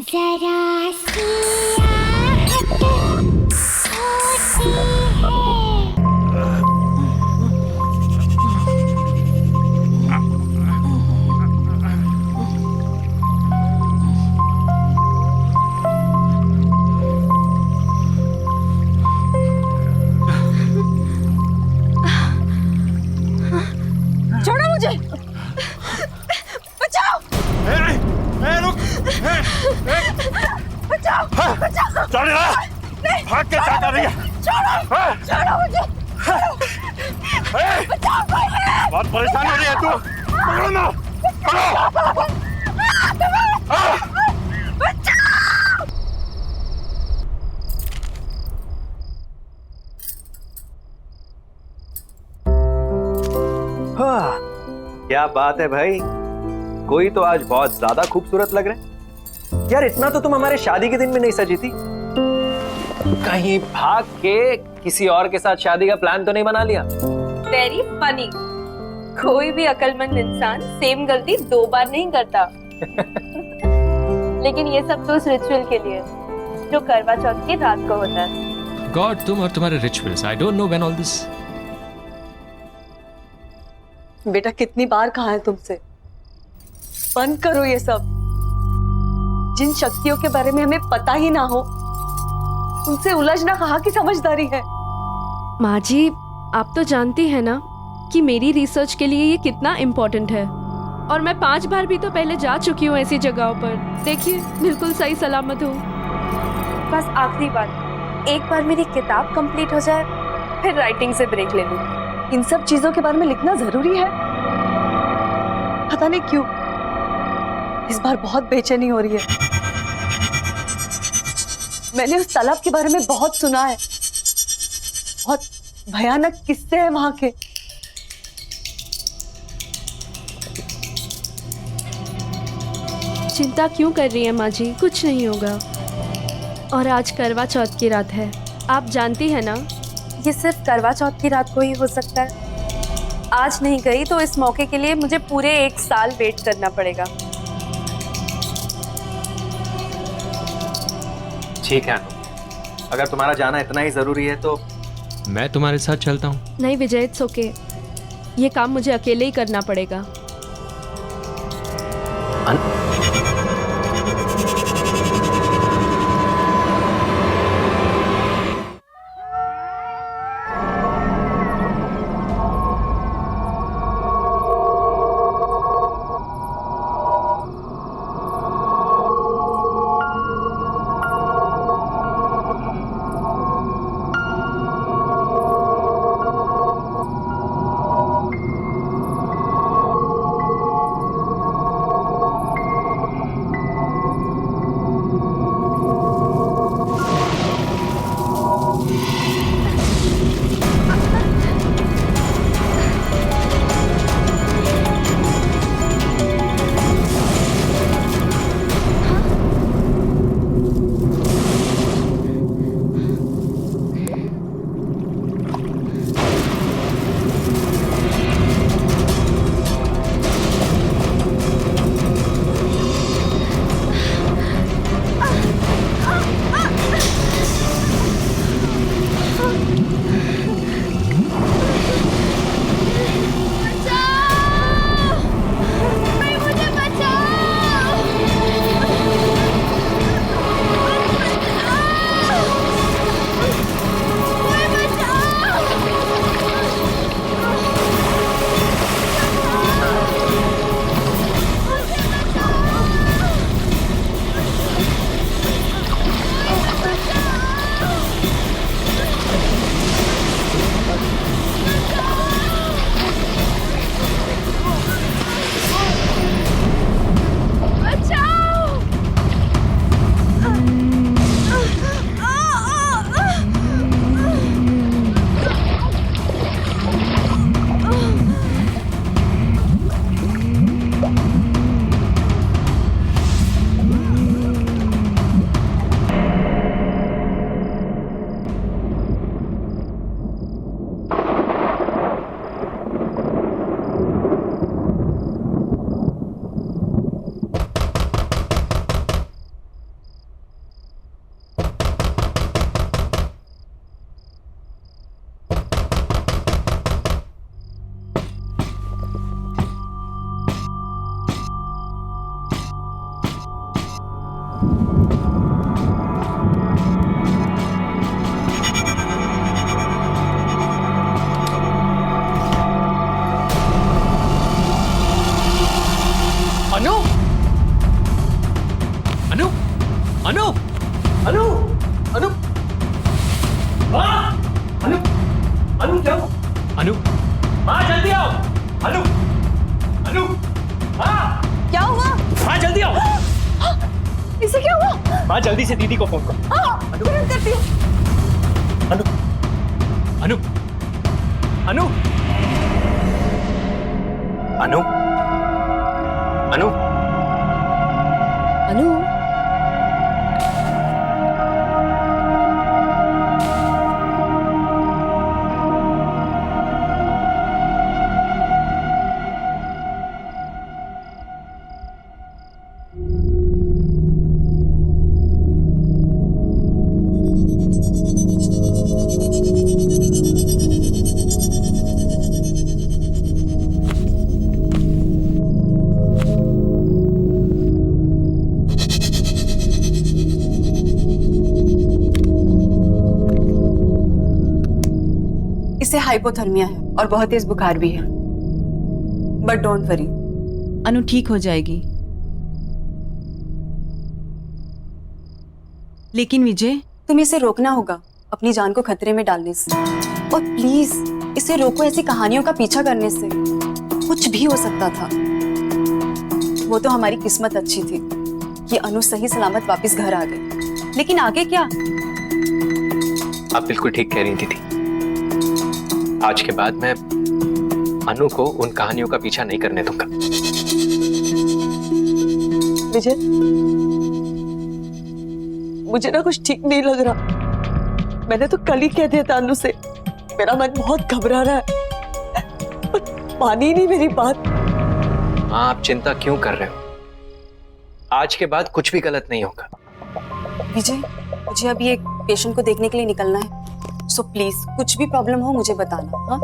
जरा सी आहट होती है। छोड़ो मुझे, बचाओ। रुक। बचाओ, बचाओ। चल रहा भाग के क्या कर रही है? छोड़ो मुझे, बचाओ मुझे। बहुत परेशान हो रही है तू। पकड़ो ना, पकड़ो। क्या बात है भाई, कोई तो आज बहुत ज्यादा खूबसूरत लग रहा है यार। इतना तो तुम हमारे शादी के दिन में नहीं सजी थी। कहीं भाग के किसी और के साथ शादी का प्लान तो नहीं बना लिया? Very funny. कोई भी अक्लमंद इंसान सेम गलती 2 बार नहीं करता। लेकिन ये सब तो उस रिचुअल के लिए जो करवा चौथ की रात को होता है। गॉड, तुम और तुम्हारे rituals, I don't know when all this. बेटा कितनी बार कहा है तुमसे, बंद करो ये सब। जिन शक्तियों के बारे में हमें पता ही ना हो उनसे उलझना कहाँ की समझदारी है। माँ जी, आप तो जानती हैं ना कि मेरी रिसर्च के लिए ये कितना इम्पोर्टेंट है। और मैं 5 बार भी तो पहले जा चुकी हूँ ऐसी जगहों पर। देखिए, बिल्कुल सही सलामत हूँ। बस आखिरी बार, एक बार मेरी किताब कंप्लीट हो जाए, फिर राइटिंग से ब्रेक ले लूँ। इन सब चीजों के बारे में लिखना जरूरी है? पता नहीं क्यों इस बार बहुत बेचैनी हो रही है। मैंने उस तालाब के बारे में बहुत सुना है, बहुत भयानक किस्से हैं वहां के। चिंता क्यों कर रही है माँ जी, कुछ नहीं होगा। और आज करवा चौथ की रात है, आप जानती है ना। ये सिर्फ करवा चौथ की रात को ही हो सकता है। आज नहीं गई तो इस मौके के लिए मुझे पूरे 1 साल वेट करना पड़ेगा। ठीक है, अगर तुम्हारा जाना इतना ही जरूरी है तो मैं तुम्हारे साथ चलता हूँ। नहीं विजय, इट्स ओके। ये काम मुझे अकेले ही करना पड़ेगा। अनु अनु अनु हाँ अनु अनु क्या हुआ? अनु हाँ जल्दी आओ अनु अनु हाँ क्या हुआ? हाँ जल्दी आओ इसे क्या हुआ? हाँ जल्दी से दीदी को फोन करो। हाँ तुरंत करती हूँ। अनु अनु अनु अनु अनु अनु इसे हाइपोथर्मिया है और बहुत तेज बुखार भी है, बट डोंट वरी, अनु ठीक हो जाएगी। लेकिन विजय, तुम्हें इसे रोकना होगा अपनी जान को खतरे में डालने से, और प्लीज इसे रोको ऐसी कहानियों का पीछा करने से। कुछ भी हो सकता था। वो तो हमारी किस्मत अच्छी थी कि अनु सही सलामत वापस घर आ गई, लेकिन आगे क्या? आप बिल्कुल ठीक कह रही थी दीदी। आज के बाद मैं अनु को उन कहानियों का पीछा नहीं करने दूंगा। विजय, मुझे ना कुछ ठीक नहीं लग रहा। मैंने तो कल ही कह दिया था अनु से, मेरा मन बहुत घबरा रहा है, पर मानी ही नहीं मेरी बात। हाँ, आप चिंता क्यों कर रहे हो? आज के बाद कुछ भी गलत नहीं होगा। विजय, मुझे अभी एक पेशेंट को देखने के लिए निकलना है, सो प्लीज कुछ भी प्रॉब्लम हो मुझे बताना। हाँ?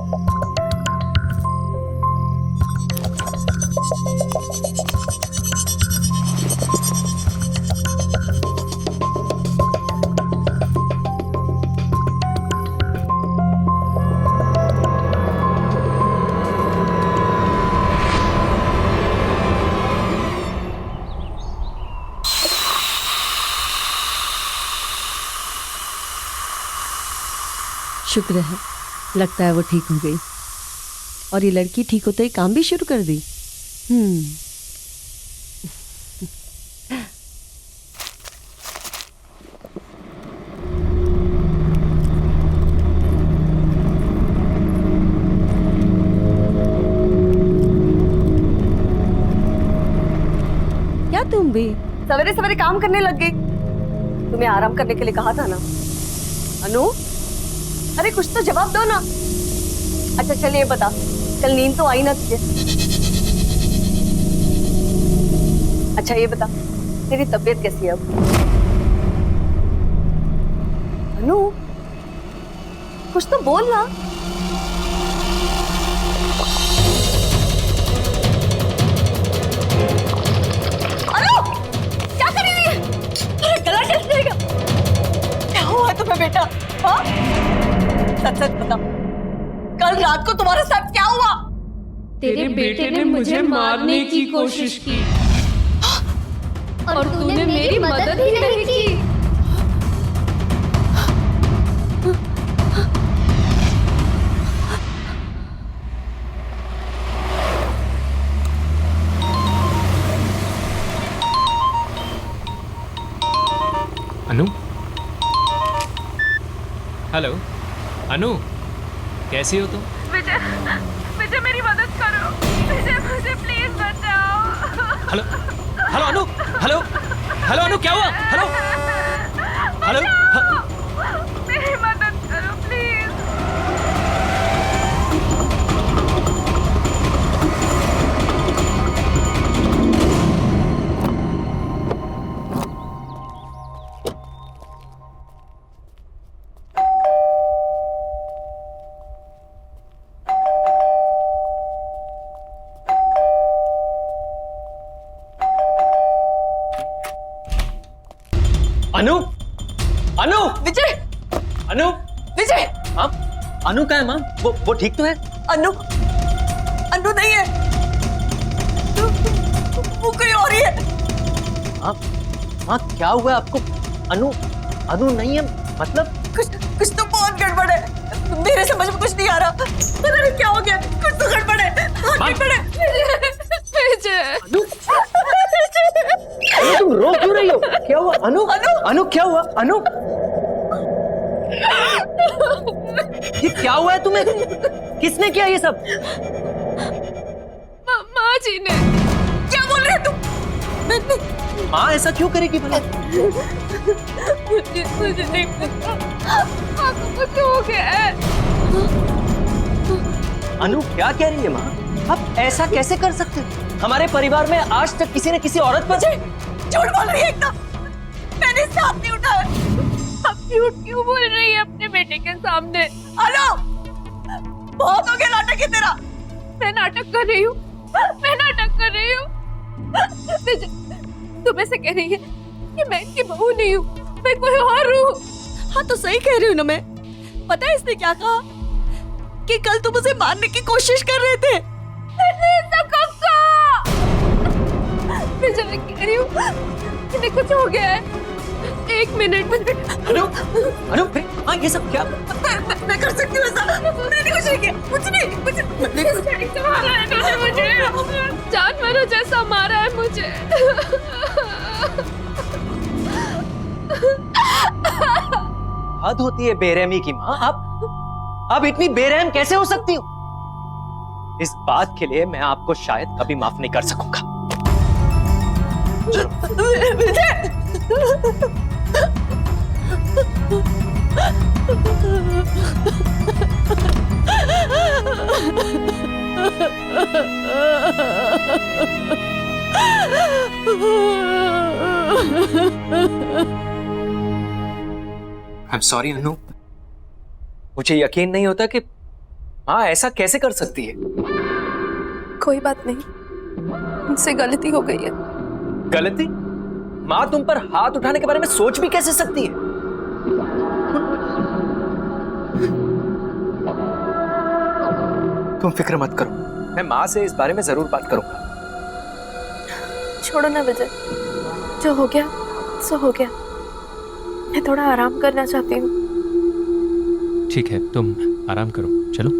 शुक्र है, लगता है वो ठीक हो गई। और ये लड़की ठीक होते ही काम भी शुरू कर दी। क्या तुम भी सवेरे सवेरे काम करने लग गई? तुम्हें आराम करने के लिए कहा था ना। अनु, अरे कुछ तो जवाब दो ना। अच्छा चलिए बता, कल नींद तो आई ना तुझे? अच्छा ये बता, तेरी तबीयत कैसी है अब? अनु, कुछ तो बोल ना। अनु, क्या कर रही है? अरे गला कैसे जाएगा? क्या हुआ तुम्हें बेटा? हाँ? सच सच बता, कल रात को तुम्हारे साथ क्या हुआ? तेरे बेटे ने मुझे मारने की कोशिश की और तूने मेरी मदद ही नहीं की। अनु, हेलो अनु, कैसी हो तुम? विजय, विजय मेरी मदद करो। विजय मुझे प्लीज बचाओ। हेलो हेलो अनु, हेलो हेलो अनु, क्या हुआ? हेलो हेलो मेरी मदद करो प्लीज। अनु, अनु, विजय, अनु, विजय, हाँ, अनु कहाँ है माँ? वो ठीक तो है? अनु, अनु नहीं है, वो कोई और ही है। हाँ, माँ क्या हुआ है आपको? अनु अनु नहीं है मतलब? कुछ तो बहुत गड़बड़ है, मेरे समझ में कुछ नहीं आ रहा। पता नहीं क्या हो गया, कुछ तो गड़बड़ है, बहुत गड़बड़ है। अनु तुम रो क्यों रही हो? क्या हुआ अनु? अनु क्या हुआ अनु? ये क्या हुआ है तुम्हें? किसने किया ये सब? माँ जी ने। क्या बोल रहे हो तुम? माँ ऐसा क्यों करेगी भला? मुझे नहीं पता, आपको कुछ हो गया है। अनु क्या कह रही है माँ? आप ऐसा कैसे कर सकते हो? हमारे परिवार में आज तक किसी ने किसी औरत पर झूठ बोल रही है एकदम, मैंने इससे हाथ नहीं उठाया। आप झूठ क्यों बोल रही है अपने बेटे के सामने? अनु, बहुत हो गया नाटक है तेरा। मैं नाटक कर रही हूँ, मैं नाटक कर रही हूँ। तुम ऐसे कह रही है कि मैं इनकी बहू नहीं हूँ, मैं कोई और हूँ। हाँ तो सही कह रही हूँ ना मैं। पता है इसने क्या कहा? कि कल तुम उसे मारने की कोशिश कर रहे थे। मैं जब कह रही हूँ इन्हें कुछ हो गया है। एक मिनट। अनु अनु हाँ ये सब क्या? मैं कर सकती हूँ ऐसा? मैंने कुछ नहीं किया, कुछ नहीं। मारा है इन्होंने मुझे, जानवरों जैसा मारा है मुझे। हद होती है बेरहमी की माँ। आप इतनी बेरहम कैसे हो सकती हो? इस बात के लिए मैं आपको शायद कभी माफ नहीं कर सकूंगा। I'm sorry अनु, मुझे यकीन नहीं होता कि माँ ऐसा कैसे कर सकती है। कोई बात नहीं, मुझसे गलती हो गई है। गलती? माँ तुम पर हाथ उठाने के बारे में सोच भी कैसे सकती है? तुम फिक्र मत करो, मैं माँ से इस बारे में जरूर बात करूंगा। छोड़ो ना विजय, जो हो गया सो हो गया। मैं थोड़ा आराम करना चाहती हूँ। ठीक है, तुम आराम करो, चलो।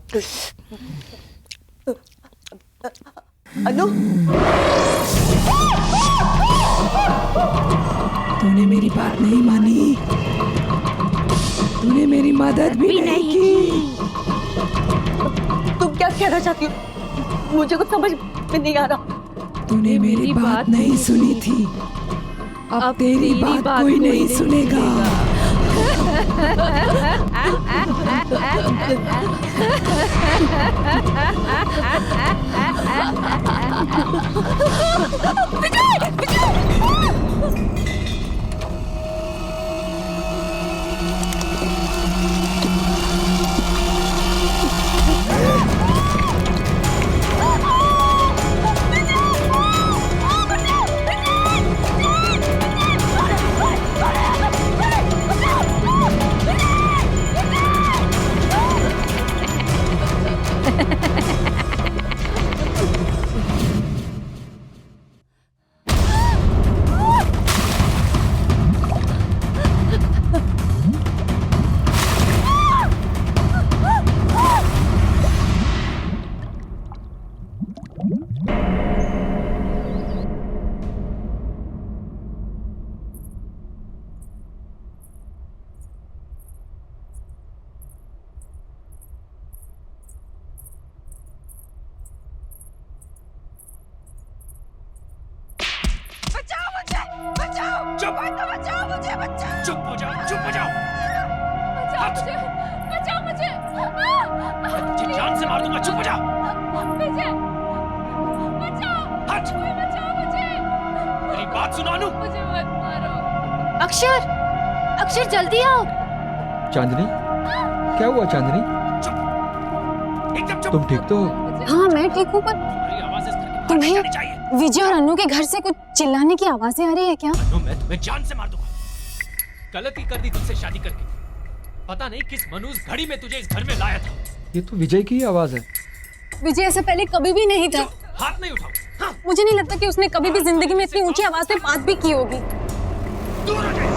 अनु, तूने मेरी बात नहीं मानी, तूने मेरी मदद भी नहीं की। तुम क्या कहना चाहती हो? मुझे कुछ समझ में नहीं आ रहा। तूने मेरी बात नहीं सुनी थी, अब तेरी बात कोई नहीं सुनेगा। चुप हो जाओ, चुप हो जाओ। बचाओ मुझे। तुझे जान से मार दूंगा, चुप हो जाओ। विजय, बचाओ। हट। कोई बचाओ मुझे। मेरी बात सुनो अनु। मुझे मत मारो। अक्षर, अक्षर जल्दी आओ। चांदनी, क्या हुआ चांदनी? चुप, एकदम चुप। तुम ठीक तो? हाँ मैं ठीक हूँ, पर तुम्हारी आवाज़ इस घर के बाहर तुम्हें- नहीं जानी चाहिए। विजय और अनु के घर से कुछ चिल्लाने की आवाजें आ रही है क्या? अनु, मैं तुम्हें जान से मार दूंगा। गलती कर दी तुझसे शादी करके। पता नहीं किस मनूस घड़ी में तुझे इस घर में लाया था। ये तो विजय की ही आवाज है। विजय ऐसा पहले कभी भी नहीं था। हाथ नहीं उठाओ। हाँ, मुझे नहीं लगता कि उसने कभी भी जिंदगी में इतनी ऊंची आवाज में बात भी की होगी। दूर हो जाए।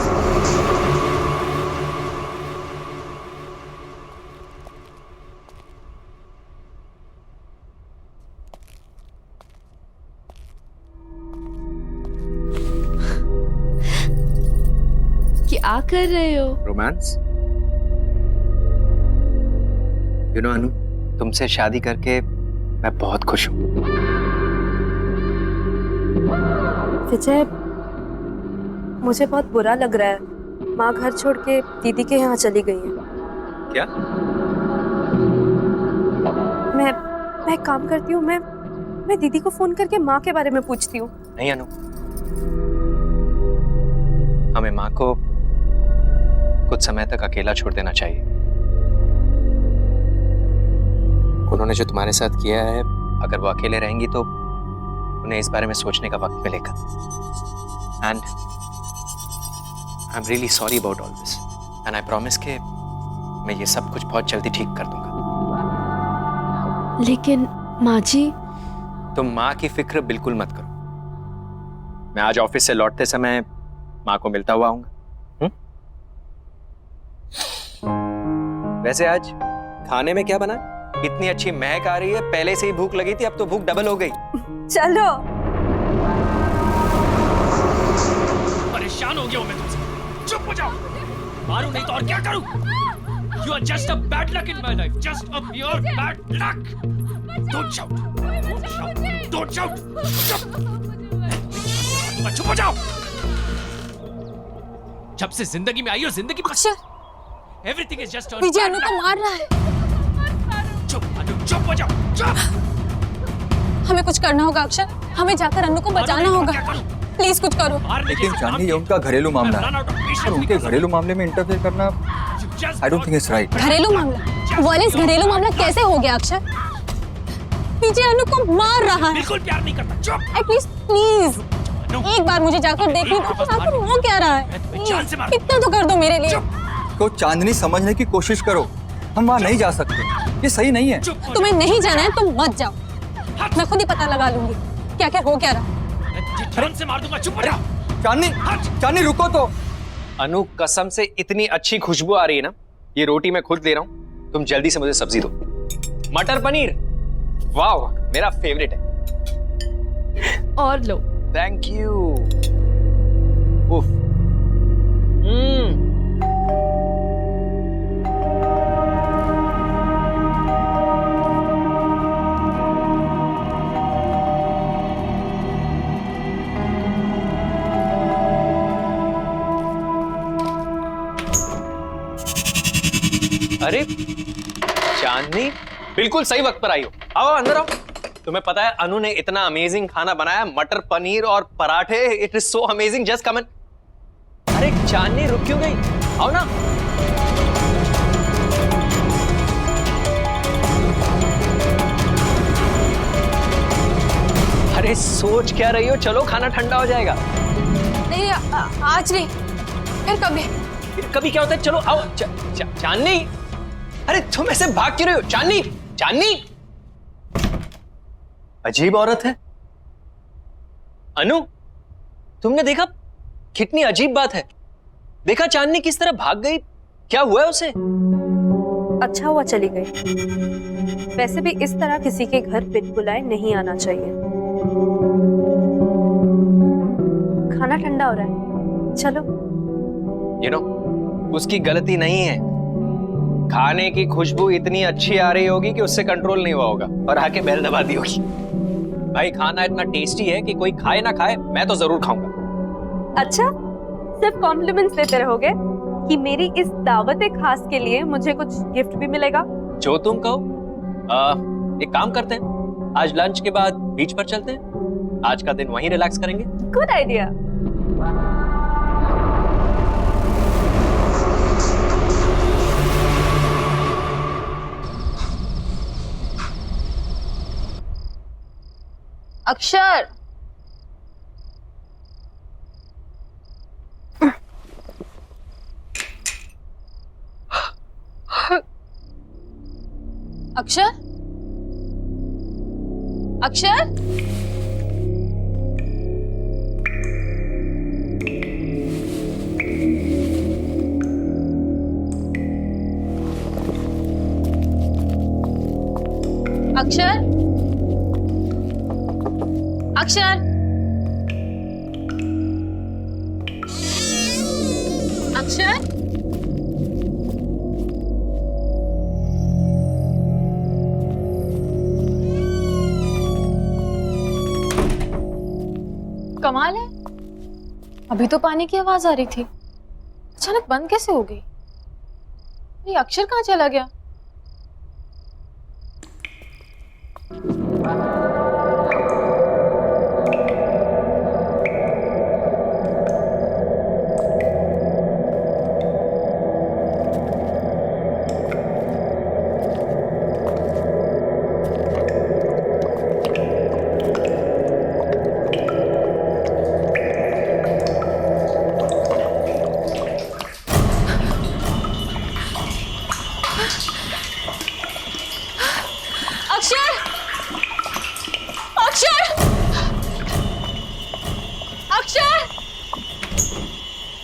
क्या कर रहे हो? रोमांस? यू नो अनु, तुमसे शादी करके मैं बहुत खुश हूँ। विजय, मुझे बहुत बुरा लग रहा है। माँ घर छोड़ के दीदी के यहाँ चली गई है। क्या? मैं एक काम करती हूँ, मैं दीदी को फोन करके माँ के बारे में पूछती हूँ। नहीं अनु, हमें माँ को कुछ समय तक अकेला छोड़ देना चाहिए। उन्होंने जो तुम्हारे साथ किया है, अगर वो अकेले रहेंगी तो उन्हें इस बारे में सोचने का वक्त मिलेगा। And I am really sorry about all this, and I promise कि मैं ये सब कुछ बहुत जल्दी ठीक कर दूंगा। लेकिन माँ जी, तुम माँ की फिक्र बिल्कुल मत करो। मैं आज ऑफिस से लौटते समय माँ को मिलता हुआ आऊंगा। वैसे आज खाने में क्या बना? इतनी अच्छी महक आ रही है, पहले से ही भूख लगी थी, अब तो भूख डबल हो गई। चलो। परेशान हो गया हूं मैं तुमसे। चुप हो जाओ। मारूं नहीं तो और क्या करूं? You are just a bad luck in my life. Just a pure bad luck. Don't shout. Don't shout. Don't shout. चुप हो जाओ। जब से जिंदगी में आई हो, जिंदगी में अक्षर, everything is just a Vijay bad अनु को luck. मार रहा है। चुप अनु, चुप हो जाओ। चुप। हमें कुछ करना होगा अक्षर, हमें जाकर अनु को बचाना होगा। प्लीज कुछ करो। लेकिन चांदनी, ये उनका घरेलू मामला है और उनके घरेलू मामले में इंटरफेयर करना I don't think it's right. घरेलू मामला? वॉलेस, घरेलू मामला कैसे हो गया अक्षर? विजय अनु को मार रहा है। बिल्कुल प्यार नहीं करता। चुप। एटलीस्ट प्लीज एक बार मुझे जाकर देखने दो, आखिर हो क्या रहा है। जान से मार। इतना तो कर दो मेरे लिए। को चांदनी समझने की कोशिश करो, हम वहाँ नहीं जा सकते, ये सही नहीं है। तुम्हें नहीं जाना है तुम मत जाओ, मैं खुद ही पता लगा लूंगी क्या क्या हो क्या रहा। जान से मार दूंगा। चुप हो जाओ। चांदनी, चांदनी रुको तो। अनु, कसम से इतनी अच्छी खुशबू आ रही है ना, ये रोटी मैं खुद ले रहा हूँ, तुम जल्दी से मुझे सब्जी दो। मटर पनीर, वाह मेरा फेवरेट है। और लो। Thank you. उफ। अरे चांदनी, बिल्कुल सही वक्त पर आई हो। आओ अंदर आओ। तुम्हें पता है अनु ने इतना अमेजिंग खाना बनाया, मटर पनीर और पराठे। It is so amazing, just come in. अरे चांदनी रुक क्यों गई? आओ ना। अरे सोच क्या रही हो? चलो खाना ठंडा हो जाएगा। नहीं आज नहीं, फिर कभी। फिर कभी क्या होता है? चलो आओ। चांदनी, अरे तुम ऐसे भाग क्यों रहे हो? चांदनी, चांदनी, अजीब औरत है। अनु, तुमने देखा? कितनी अजीब बात है। देखा चांदनी किस तरह भाग गई? क्या हुआ है उसे? अच्छा हुआ चली गई। वैसे भी इस तरह किसी के घर बिन बुलाए नहीं आना चाहिए। खाना ठंडा हो रहा है, चलो। यू नो, उसकी गलती नहीं है। खाने की खुशबू इतनी अच्छी आ रही होगी कि उससे कंट्रोल नहीं हुआ होगा और आके बेल दबा दी होगी। भाई खाना इतना टेस्टी है कि कोई खाए ना खाए, मैं तो जरूर खाऊंगा। अच्छा, सिर्फ कॉम्प्लीमेंट्स लेते रहोगे कि मेरी इस दावत खास के लिए मुझे कुछ गिफ्ट भी मिलेगा? जो तुम कहो। एक काम करते हैं, आज लंच के बाद बीच पर चलते हैं। आज का दिन वहीं रिलैक्स करेंगे। Good idea. अक्षर, अक्षर, अक्षर, अक्षर, अक्षर, अक्षर, कमाल है, अभी तो पानी की आवाज आ रही थी, अचानक बंद कैसे हो गई? ये अक्षर कहाँ चला गया?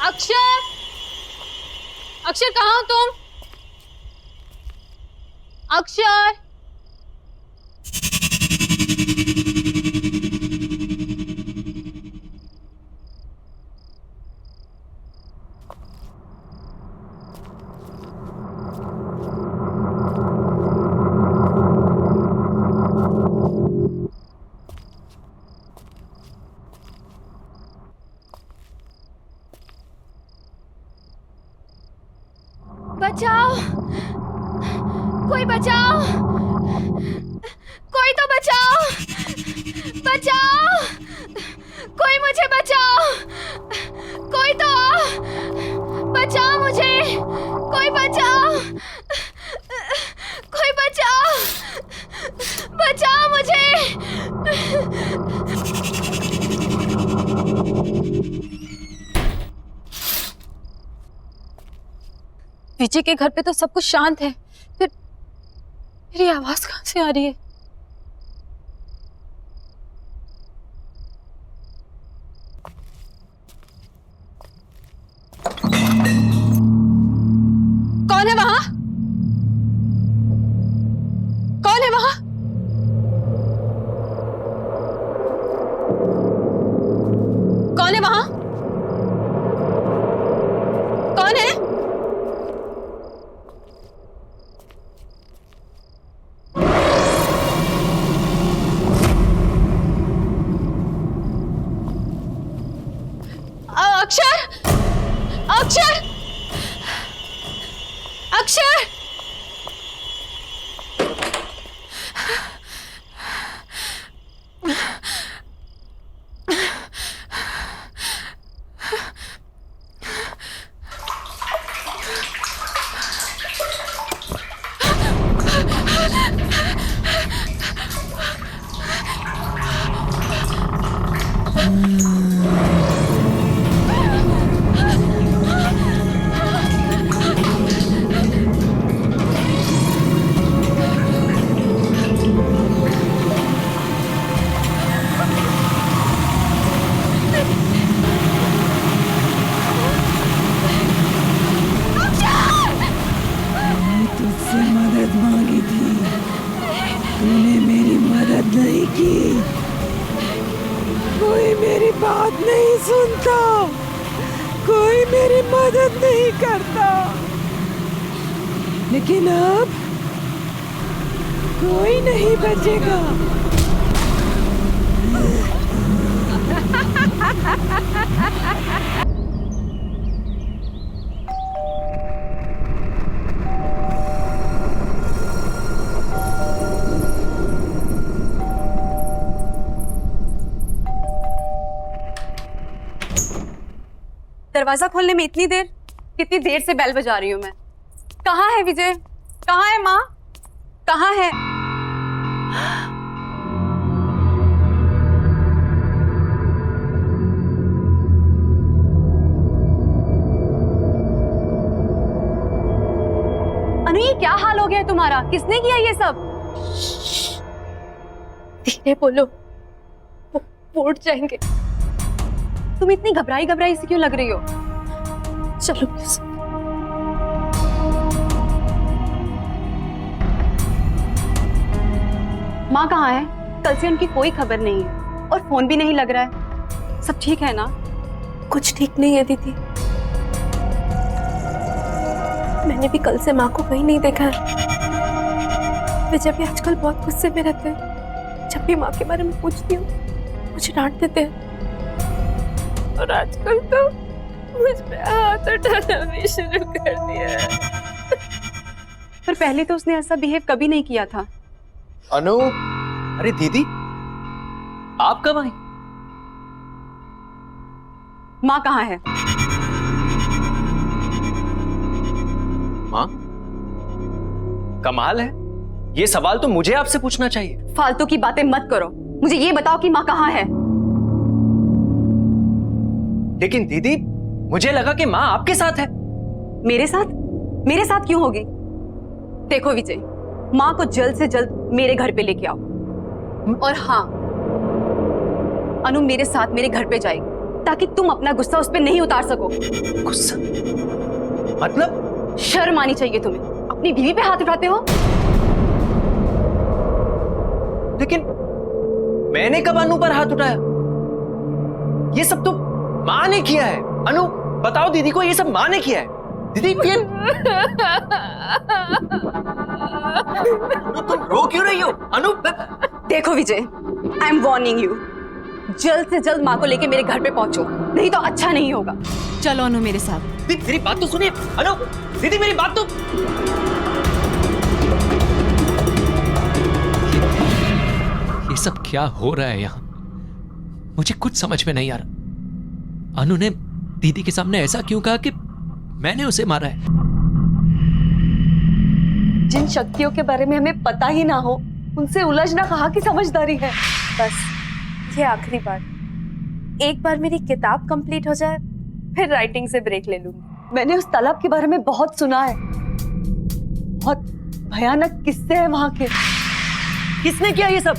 अक्षर, अक्षर कहाँ हो तुम? अक्षर, बचाओ, कोई बचाओ, कोई तो बचाओ, बचाओ, कोई मुझे बचाओ, कोई तो बचाओ मुझे, कोई बचाओ, कोई बचाओ, बचाओ मुझे। विजय के घर पे तो सब कुछ शांत है, फिर मेरी आवाज कहाँ से आ रही है? कौन है वहां? कौन है अक्षर! तुझसे मदद मांगी थी, तूने मेरी मदद नहीं की। कोई मेरी बात नहीं सुनता, कोई मेरी मदद नहीं करता। लेकिन अब कोई नहीं बचेगा। दरवाजा खोलने में इतनी देर? कितनी देर से बेल बजा रही हूँ मैं। कहाँ है विजय? कहाँ है माँ? कहाँ है? अनु, ये क्या हाल हो गया है तुम्हारा? किसने किया ये सब? धीरे बोलो, वो उठ जाएंगे। तुम इतनी घबराई घबराई सी क्यों लग रही हो? चलो प्लीज। माँ कहाँ है? कल से उनकी कोई खबर नहीं है और फोन भी नहीं लग रहा है। सब ठीक है ना? कुछ ठीक नहीं है दीदी। मैंने भी कल से माँ को कहीं नहीं देखा है। विजय भी आजकल बहुत गुस्से में रहते हैं। जब भी माँ के बारे में पूछती हूँ मुझे डांट देते हैं, और आजकल तो मुझ पे हाथ उठाना भी शुरू कर दिया है। पर पहले तो उसने ऐसा बिहेव कभी नहीं किया था। अनु, अरे दीदी, आप कब आई? माँ कहाँ है? माँ? कमाल है, ये सवाल तो मुझे आपसे पूछना चाहिए। फालतू की बातें मत करो, मुझे ये बताओ कि माँ कहाँ है? लेकिन दीदी, मुझे लगा कि माँ आपके साथ है। मेरे साथ? मेरे साथ क्यों होगी? देखो विजय, माँ को जल्द से जल्द मेरे घर पे लेके आओ। और हाँ, अनु मेरे साथ मेरे घर पे जाएगी ताकि तुम अपना गुस्सा उस पे नहीं उतार सको। गुस्सा? मतलब? शर्म आनी चाहिए तुम्हें, अपनी बीवी पे हाथ उठाते हो। लेकिन मैंने कब अनु पर हाथ उठाया? ये सब तो माँ ने किया है। अनु, बताओ दीदी को, ये सब माँ ने किया है। दीदी ये अनु, तुम रो क्यों रही हो? अनु, देखो विजय, आई एम वार्निंग यू, जल्द से जल्द माँ को लेके मेरे घर पे पहुंचो, नहीं तो अच्छा नहीं होगा। चलो अनु मेरे साथ। दीदी मेरी बात तो सुनिए। अनु, दीदी मेरी बात तो। ये सब क्या हो रहा है यहाँ? मुझे कुछ समझ में नहीं आ रहा। अनु ने दीदी के सामने ऐसा क्यों कहा कि मैंने उसे मारा है? जिन शक्तियों के बारे में हमें पता ही ना हो, उनसे उलझना कहाँ की समझदारी है। बस ये आखिरी बार, एक बार मेरी किताब कंप्लीट हो जाए फिर राइटिंग से ब्रेक ले लूंगी। मैंने उस तालाब के बारे में बहुत सुना है, बहुत भयानक किस्से हैं वहां के। किसने किया ये सब?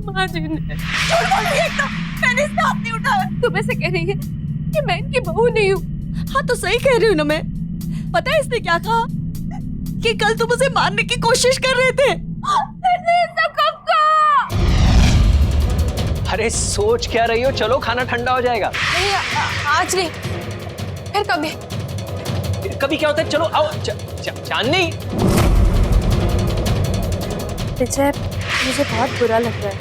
माँ जी ने। झूठ बोल रही है एकदम, मैंने इसका हाथ नहीं उठाया। तुम ऐसे कह रही है कि मैं इनकी बहू नहीं हूँ? हाँ तो सही कह रही हूँ ना मैं। पता है इसने क्या कहा? कि कल तुम उसे मारने की कोशिश कर रहे थे। सब कब कहा? अरे सोच क्या रही हो? चलो खाना ठंडा हो जाएगा। नहीं आज नहीं, फिर कभी। फिर कभी क्या होता है? चलो आओ। चांदनी, विजय मुझे बहुत बुरा लग रहा है।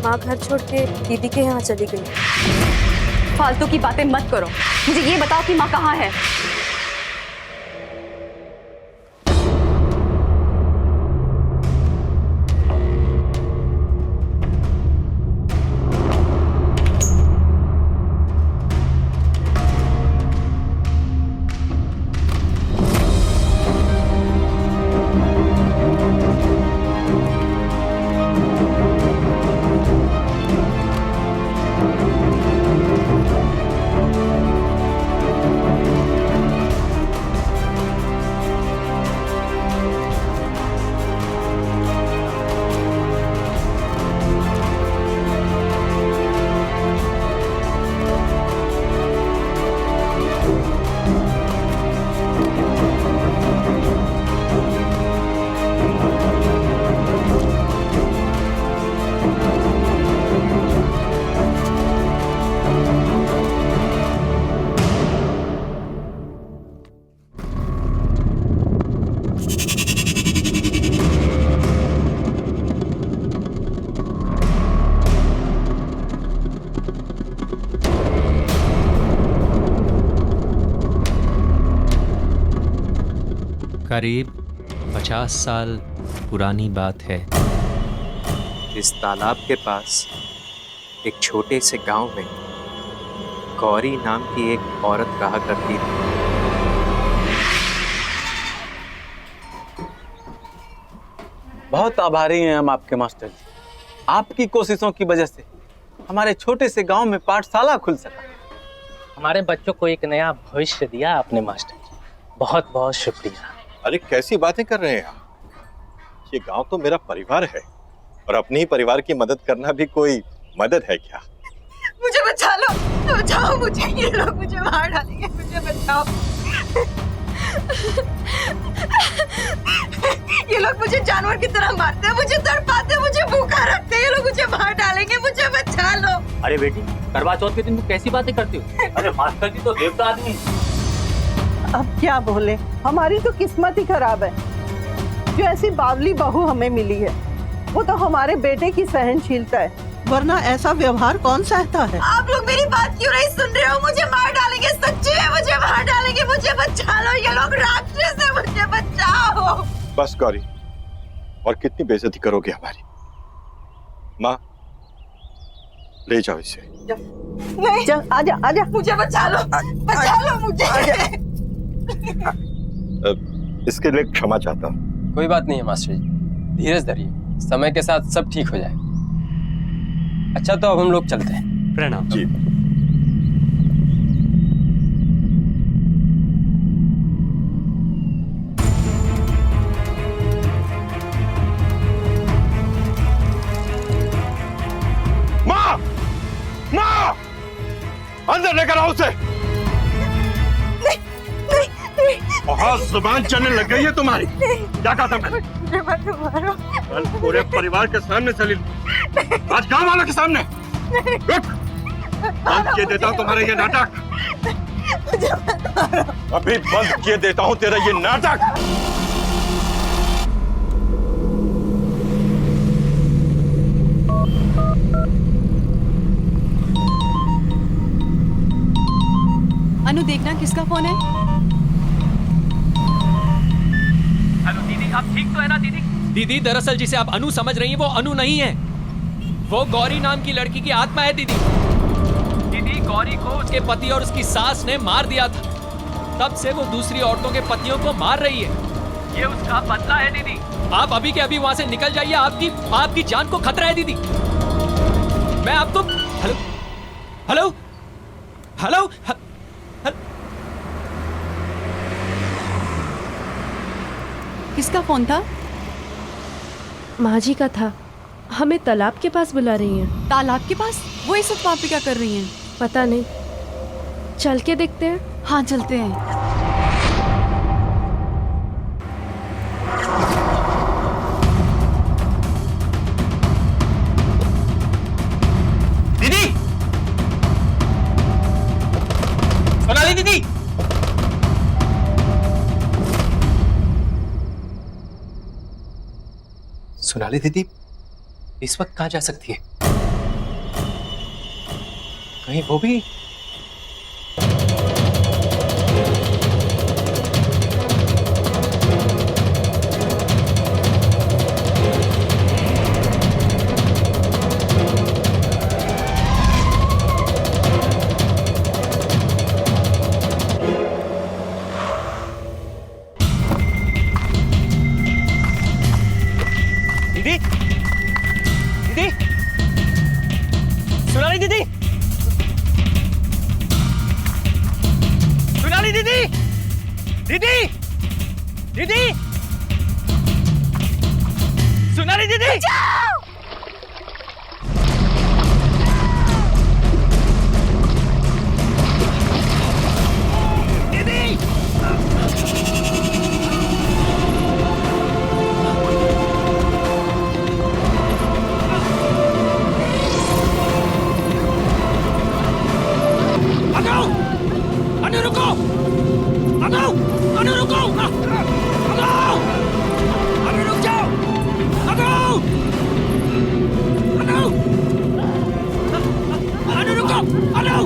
माँ घर छोड़ के दीदी के यहाँ चली गई। फालतू की बातें मत करो, मुझे ये बताओ कि माँ कहाँ है? करीब 50 साल पुरानी बात है। इस तालाब के पास एक छोटे से गांव में गौरी नाम की एक औरत रहा करती थी। बहुत आभारी हैं हम आपके मास्टर जी। आपकी कोशिशों की वजह से हमारे छोटे से गांव में पाठशाला खुल सका। हमारे बच्चों को एक नया भविष्य दिया आपने मास्टर जी, बहुत बहुत शुक्रिया। अरे कैसी बातें कर रहे हैं आप? ये गांव तो मेरा परिवार है और अपने ही परिवार की मदद करना भी कोई मदद है क्या? मुझे बचा लो, बचाओ मुझे, ये लोग मुझे मार डालेंगे, मुझे बचाओ। ये लोग मुझे जानवर की तरह मारते हैं, मुझे तड़पाते हैं, मुझे भूखा रखते हैं, ये लोग मुझे मार डालेंगे, मुझे बचा लो। अरे बेटी, करवा चौथ के दिन तुम कैसी बातें करती हो? अरे मास्टर जी तो देवता आदमी। अब क्या बोले, हमारी तो किस्मत ही खराब है जो ऐसी बावली बहू हमें मिली है। वो तो हमारे बेटे की सहनशीलता है, वरना ऐसा व्यवहार कौन सहता है। आप लोग मेरी बात क्यों नहीं सुन रहे हो? मुझे मार डालेंगे, सच्ची है, मुझे मार डालेंगे, मुझे बचा लो, ये लोग राक्षस है, मुझे बचाओ। बस गौरी, और कितनी बेइज्जती करोगे हमारी? माँ, ले जाओ इसे। नहीं, चल आजा आजा, मुझे बचा लो मुझे। इसके लिए क्षमा चाहता हूँ। कोई बात नहीं है मास्टर जी, धीरज धरिए, समय के साथ सब ठीक हो जाए। अच्छा तो अब हम लोग चलते हैं। प्रणाम जी। माँ, माँ, अंदर लेकर आओ उसे। बहुत जुबान चलने लग गई है तुम्हारी। क्या कहा था मैंने? कल पूरे परिवार के सामने चली, आज गांव वालों के सामने। रुक, बंद किए देता हूँ तुम्हारा ये नाटक। अभी बंद किए देता हूँ तेरा ये नाटक। अनु, देखना किसका फोन है। हेलो दीदी, आप ठीक तो है ना दीदी? दीदी, दरअसल जिसे आप अनु समझ रही हैं वो अनु नहीं है, वो गौरी नाम की लड़की की आत्मा है दीदी। दीदी, गौरी को उसके पति और उसकी सास ने मार दिया था, तब से वो दूसरी औरतों के पतियों को मार रही है। ये उसका बदला है दीदी। आप अभी के अभी वहां से निकल जाइए, आपकी जान को खतरा है दीदी। मैं आपको हेलो हेलो हेलो किसका फोन था? माँ जी का था, हमें तालाब के पास बुला रही हैं। तालाब के पास? वो इस वक्त वहाँ पे क्या कर रही हैं? पता नहीं, चल के देखते हैं। हाँ चलते हैं। दीदी, सोनाली दीदी, सोनाली दीदी इस वक्त कहाँ जा सकती है? कहीं वो भी? दीदी, दीदी, सोनाली दीदी, सोनाली दीदी, दीदी, दीदी, सोनाली दीदी, अनु रुको, अनु अनु रुको, अनु रुक जाओ, अनु रुको, अनु।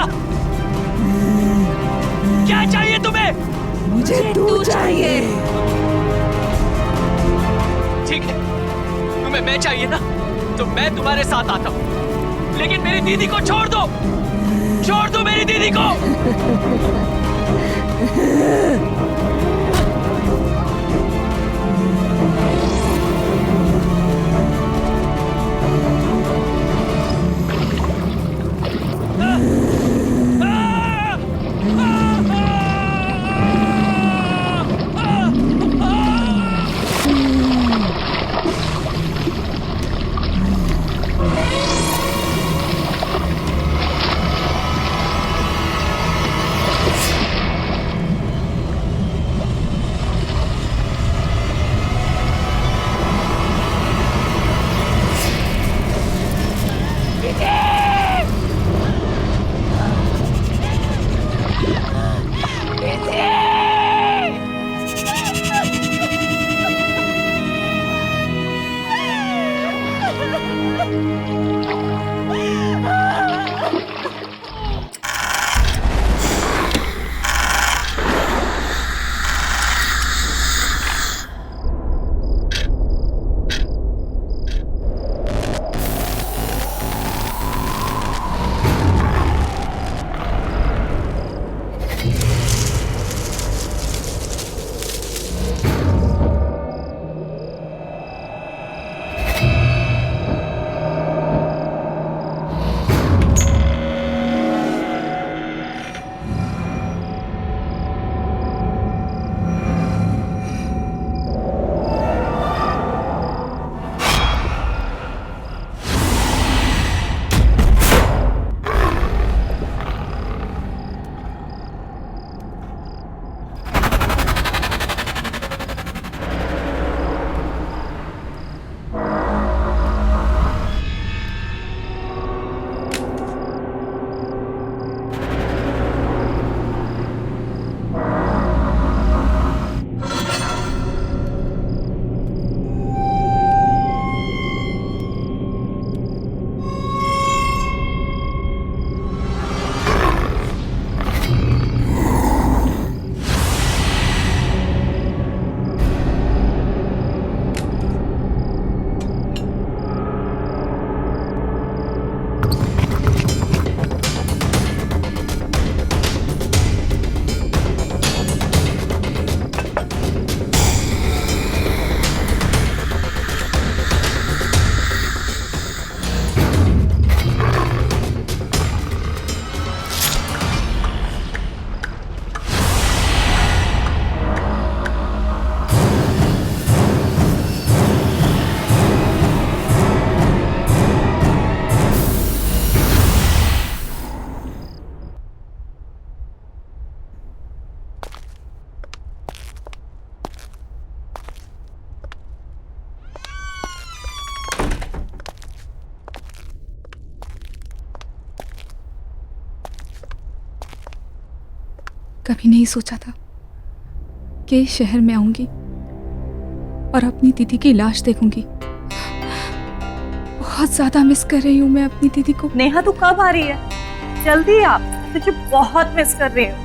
क्या क्या चाहिए तुम्हें? मुझे तू चाहिए। ठीक है, तुम्हें मैं चाहिए ना, तो मैं तुम्हारे साथ आता हूँ, लेकिन मेरी दीदी को छोड़ दो मेरी दीदी को। कभी नहीं सोचा था कि इस शहर में आऊंगी और अपनी दीदी की लाश देखूंगी। बहुत ज्यादा मिस कर रही हूँ मैं अपनी दीदी को। नेहा तू कब आ रही है? जल्दी आ, तुझे बहुत मिस कर रही हूँ।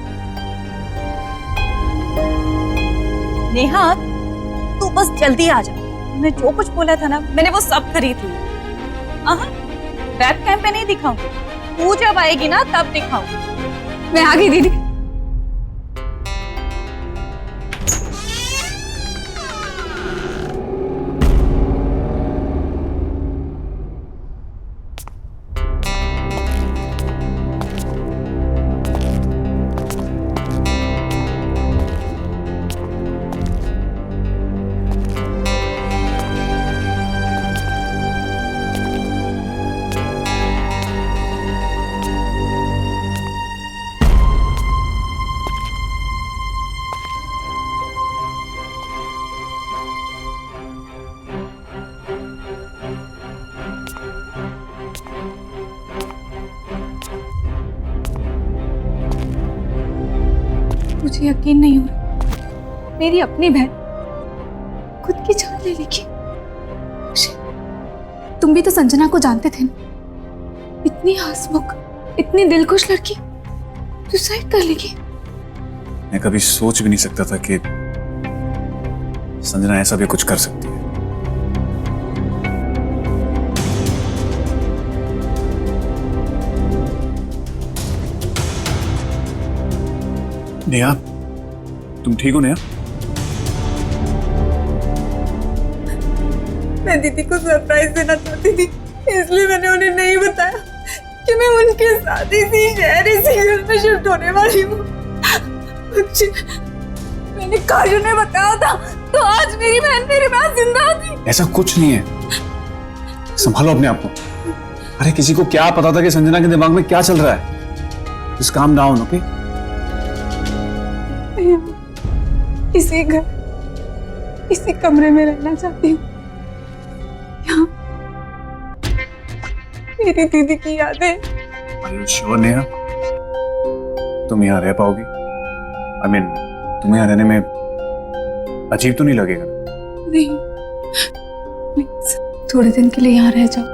नेहा तू बस जल्दी आ जा। मैंने जो कुछ बोला था ना, मैंने वो सब करी थी। वेब कैम पे नहीं दिखाऊंगी, तू जब आएगी ना तब दिखाऊंगी। मैं आ गई दीदी। मुझे यकीन नहीं हो रहा, मेरी अपनी बहन खुद की जान ले लेगी। तुम भी तो संजना को जानते थे ना, इतनी हंसमुख, इतनी दिलखुश लड़की सुसाइड कर लेगी? मैं कभी सोच भी नहीं सकता था कि संजना ऐसा भी कुछ कर सकती है। नेहा, तुम ठीक हो नेहा? मैं दीदी को सरप्राइज देना चाहती थी, इसलिए मैंने उन्हें नहीं बताया कि मैं उनके साथ इसी शहर इसी घर में शिफ्ट होने वाली हूँ। मैंने काश उन्हें बताया था तो आज मेरी बहन मेरे पास जिंदा थी। ऐसा कुछ नहीं है, संभालो अपने आप को। अरे किसी को क्या पता था कि संजना के दिमाग में क्या चल रहा है? Just calm down, okay? इसी घर इसी कमरे में रहना चाहती हूँ। यहाँ मेरी दीदी की यादें। Are you sure Neha? तुम यहाँ रह पाओगी? I mean, तुम्हें यहाँ रहने में अजीब तो नहीं लगेगा? नहीं, प्लीज थोड़े दिन के लिए यहाँ रह जाओ।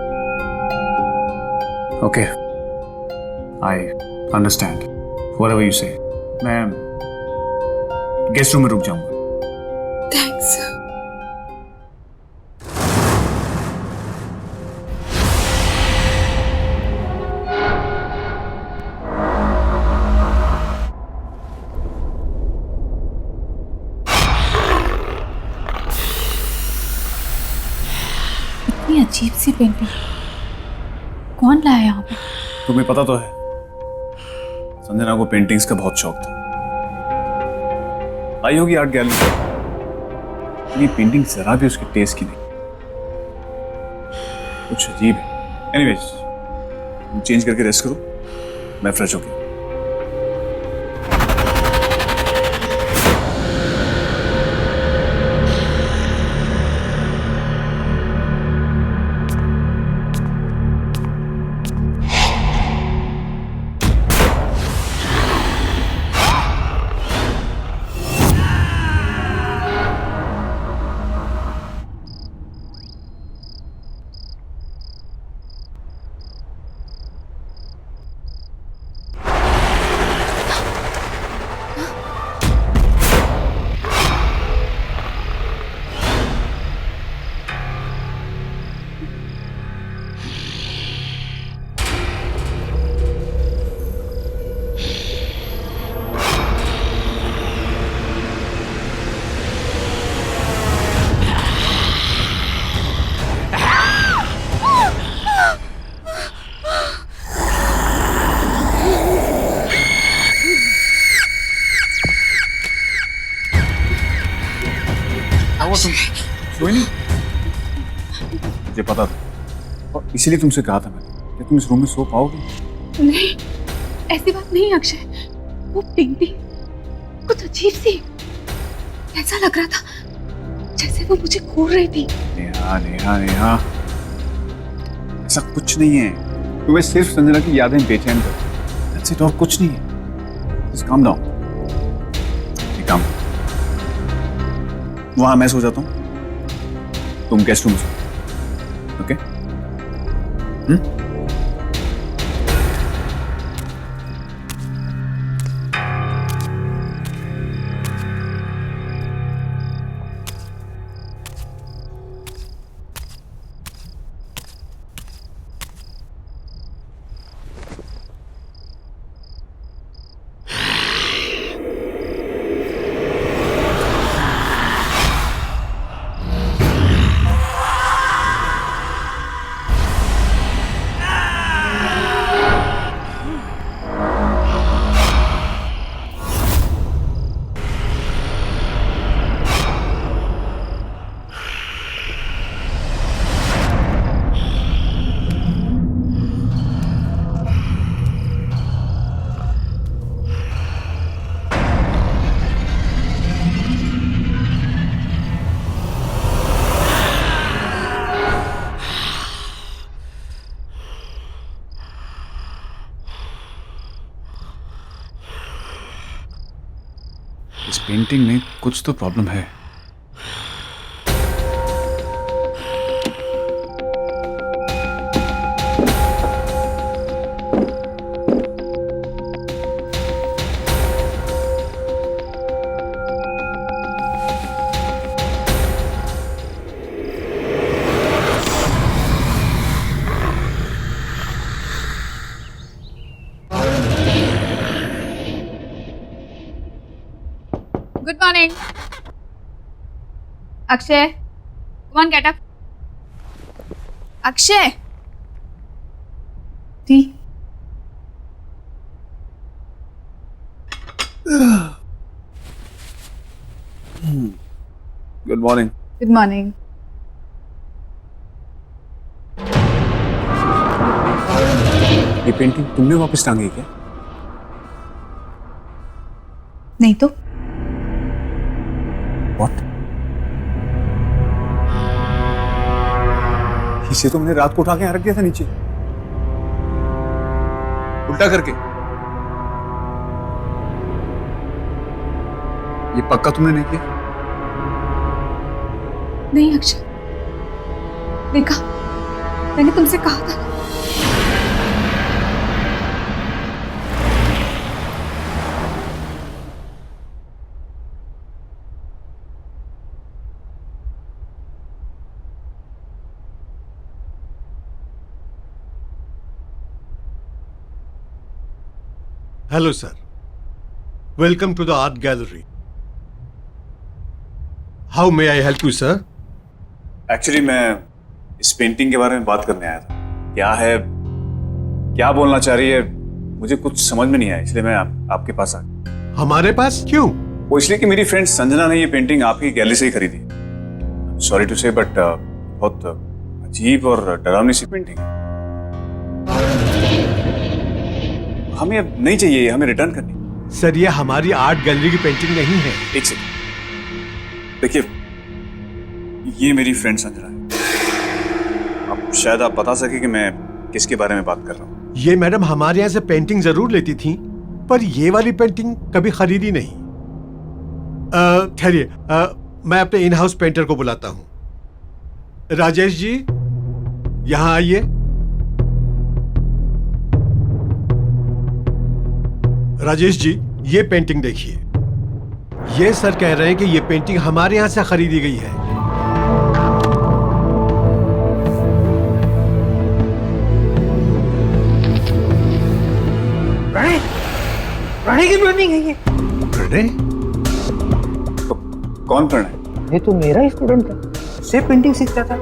Okay, I understand. Whatever you say. मैं गेस्ट रूम में रुक जाऊंगा। थैंक्स। इतनी अजीब सी पेंटिंग कौन लाया यहाँ पे? तुम्हें पता तो है, संजना को पेंटिंग्स का बहुत शौक था। आई होगी आर्ट गैलरी। ये पेंटिंग जरा भी उसके टेस्ट की नहीं, कुछ अजीब है। एनीवेज, चेंज करके रेस्ट करो, मैं फ्रेश होके। सोई नहीं? मुझे पता था और इसीलिए तुमसे कहा था मैंने कि तुम इस रूम में सो पाओगे। नहीं, ऐसी बात नहीं अक्षय। वो पेंटिंग कुछ अजीब सी, ऐसा लग रहा था जैसे वो मुझे घूर रही थी। नेहा नेहा नेहा, ऐसा कुछ नहीं है। तुम्हें सिर्फ संजना की यादें बेचैन कर, That's it, और कुछ नहीं है। Just calm down। एक काम, वहां मैं सो जाता हूँ, तुम गेस्ट रूम सो। ओके? इस पेंटिंग में कुछ तो प्रॉब्लम है। Good morning Akshay, come on get up. Akshay T. Good morning. Good morning. ये पेंटिंग तुमने वापस टांगी क्या? नहीं तो What? इसे तो मैंने रात को उठा के यहाँ रख दिया था नीचे, उल्टा करके। ये पक्का तुमने नहीं किया? नहीं अक्षय, देखा, मैंने तुमसे कहा था। Hello, sir. Welcome to the art gallery. How may I help you, sir? Actually मैं इस पेंटिंग के बारे में बात करने आया था। क्या है, क्या बोलना चाह रही है, मुझे कुछ समझ में नहीं आया, इसलिए मैं आपके पास आ गया। हमारे पास क्यों? वो इसलिए कि मेरी फ्रेंड संजना ने ये पेंटिंग आपकी गैलरी से ही खरीदी। सॉरी टू से, बट बहुत अजीब और डरावनी सी पेंटिंग है। हमें अब नहीं चाहिए, हमें रिटर्न करनी। सर, ये हमारी आर्ट गैलरी की पेंटिंग नहीं है। एक सेकंड, देखिए, ये मेरी फ्रेंड संजना है। अब शायद आप बता सके कि मैं किसके बारे में बात कर रहा हूँ। ये मैडम हमारे यहाँ से पेंटिंग जरूर लेती थी, पर ये वाली पेंटिंग कभी खरीदी नहीं। ठहरिए, मैं अपने इन हाउस पेंटर को बुलाता हूँ। राजेश जी, यहाँ आइए। राजेश जी, ये पेंटिंग देखिए। ये सर कह रहे हैं कि ये पेंटिंग हमारे यहाँ से खरीदी गई है। प्रणय की पेंटिंग है ये। प्रणय? कौन प्रणय? ये तो मेरा ही स्टूडेंट था, से पेंटिंग सीखता था।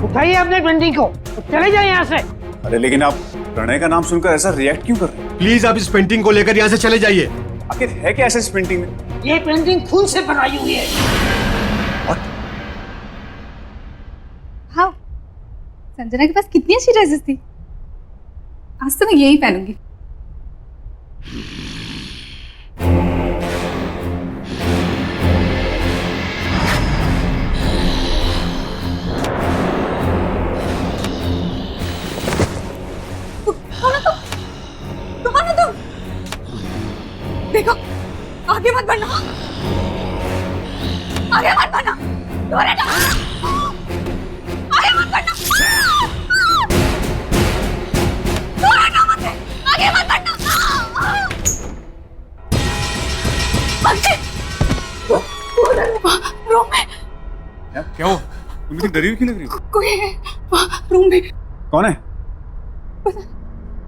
उठाइए अपने पेंटिंग को, चले जाए यहाँ से। अरे लेकिन आप प्रणय का नाम सुनकर ऐसा रिएक्ट क्यों कर रहे हैं? प्लीज आप इस पेंटिंग को लेकर यहाँ से चले जाइए। आखिर है क्या ऐसा इस पेंटिंग में? ये पेंटिंग खून से बनाई हुई है। हाँ, संजना के पास कितनी अच्छी ड्रेसेस थी। आज तो मैं यही पहनूंगी। देखो, आगे मत बढ़ना, आगे मत बढ़ना, दूर हटो, आगे मत बढ़ना, दूर हटो मत, आगे मत बढ़ना। रूम में क्या हो? तुम इतनी डरी हुई क्यों लग रही हो? कोई है रूम में। कौन है?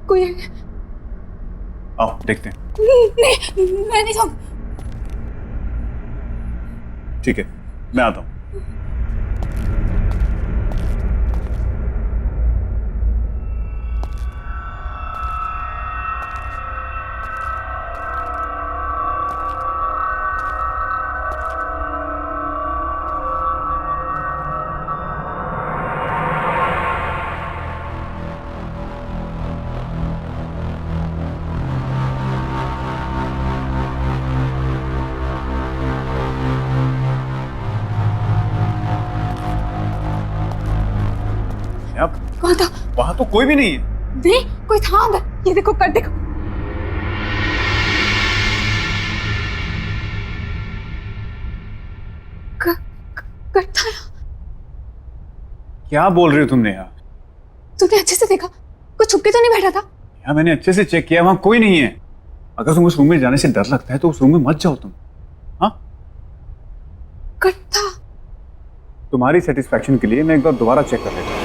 कोई है। आओ देखते हैं। नहीं, मैं नहीं जाऊँ। ठीक है, मैं आता हूँ। कौन था? वहां तो कोई भी नहीं है। दे, कोई था अंदर। ये देखो, कर देखो। कर था। क्या बोल रहे हो तुमने यार? तुमने अच्छे से देखा? कोई छुप के तो नहीं बैठा था? यार मैंने अच्छे से चेक किया, वहां कोई नहीं है। अगर तुम उस रूम में जाने से डर लगता है तो उस रूम में मत जाओ तुम। हाँ, कर था। तुम्हारी सेटिस्फैक्शन के लिए मैं एक बार दोबारा चेक कर लेता हूँ।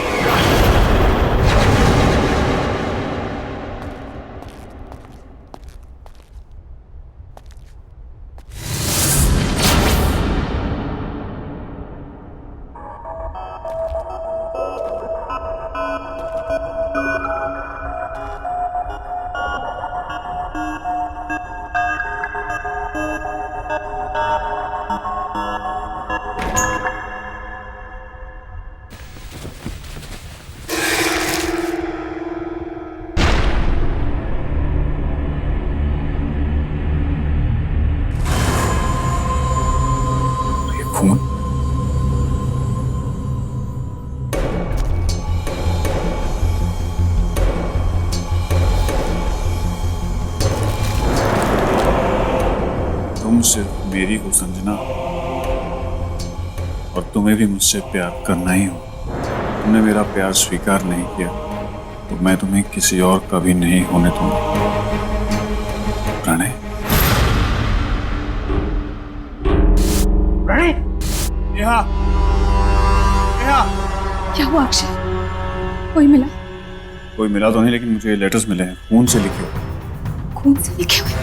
मेरी हो संजना, और तुम्हें भी मुझसे प्यार करना ही हो। तुमने मेरा प्यार स्वीकार नहीं किया तो मैं तुम्हें किसी और का भी नहीं होने दूंगा। प्रणय, प्रणय, नेहा, नेहा। क्या हुआ अक्षय? कोई मिला? कोई मिला तो नहीं, लेकिन मुझे ये लेटर्स मिले हैं, खून से लिखे हुए। खून से लिखे हुए?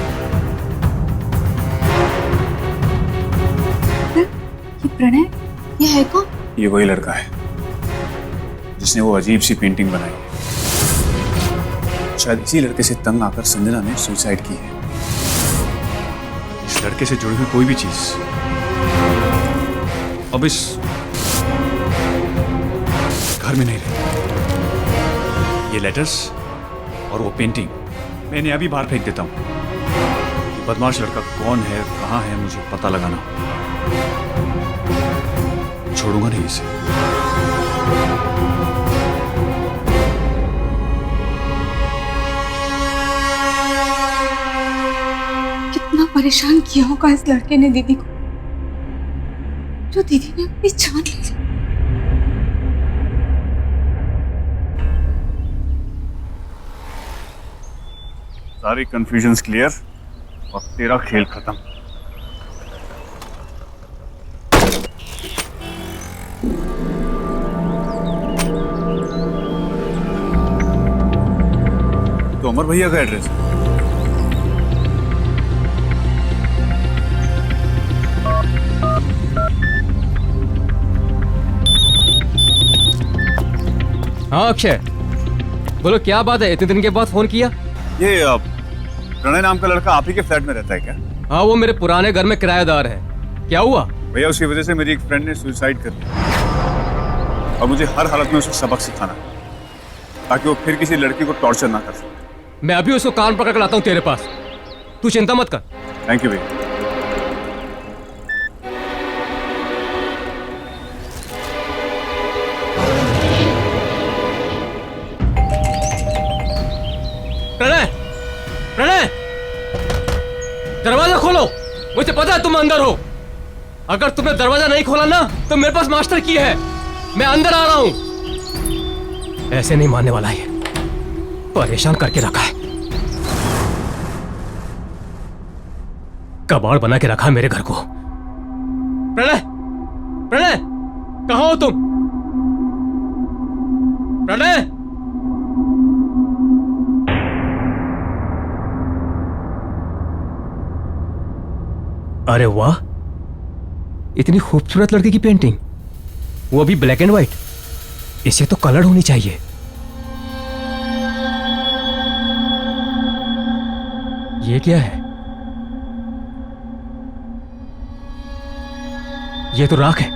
ये प्रणय, ये है कौन? ये वही लड़का है जिसने वो अजीब सी पेंटिंग बनाई है। शायद इसी लड़के से तंग आकर संजना ने सुसाइड की है। इस लड़के से जुड़ी हुई कोई भी चीज अब इस घर में नहीं रही। ये लेटर्स और वो पेंटिंग मैं इन्हें अभी बाहर फेंक देता हूँ। ये बदमाश लड़का कौन है, कहाँ है, मुझे पता लगाना। छोड़ूंगा नहीं इसे। कितना परेशान किया होगा इस लड़के ने दीदी को, जो दीदी ने अपनी जान ले ली। सारी कंफ्यूजन्स क्लियर और तेरा खेल खत्म। तो अमर भैया का एड्रेस है। हाँ अक्षय, बोलो क्या बात है, इतने दिन के बाद फोन किया? ये प्रणय नाम का लड़का आप ही के फ्लैट में रहता है क्या? हाँ, वो मेरे पुराने घर में किराएदार है। क्या हुआ? भैया उसकी वजह से मेरी एक फ्रेंड ने सुसाइड कर लिया और मुझे हर हालत में उसे सबक सिखाना ताकि वो फिर किसी लड़की को टॉर्चर ना कर सके। मैं अभी उसको कान पकड़ कर लाता हूँ तेरे पास, तू चिंता मत कर। थैंक यू भैया। प्रणय, प्रणय, दरवाजा खोलो, मुझे पता है तुम अंदर हो। अगर तुमने दरवाजा नहीं खोला ना तो मेरे पास मास्टर की है, मैं अंदर आ रहा हूं। ऐसे नहीं मानने वाला है, परेशान करके रखा है, कबाड़ बना के रखा है मेरे घर को। प्रणय, प्रणय, कहां हो तुम? प्रणय, अरे वाह, इतनी खूबसूरत लड़की की पेंटिंग, वो भी ब्लैक एंड व्हाइट। इसे तो कलर होनी चाहिए। ये क्या है? ये तो राख है।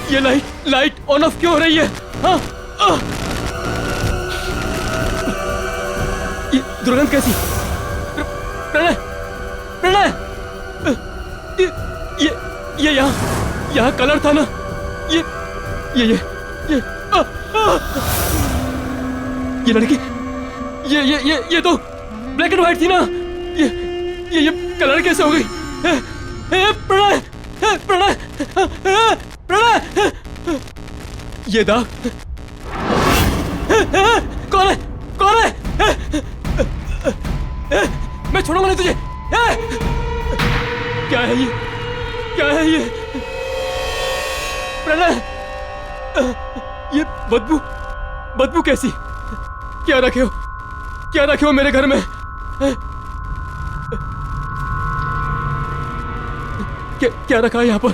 ये लाइट ऑन ऑफ क्यों हो रही है? ये दुर्गंध कैसी? प्रणय, प्रणय, ये यहाँ कलर था ना? ये लड़की, ये तो ब्लैक एंड व्हाइट थी ना? ये कलर कैसे हो गई? प्रणय, प्रणय, प्रणय, ये दाग कौन है? कौन है? मैं छोड़ूंगा नहीं तुझे। क्या है ये? क्या है ये? प्रणय, ये बदबू कैसी? क्या रखे हो? क्या रखे हो मेरे घर में? क्या रखा है यहाँ पर?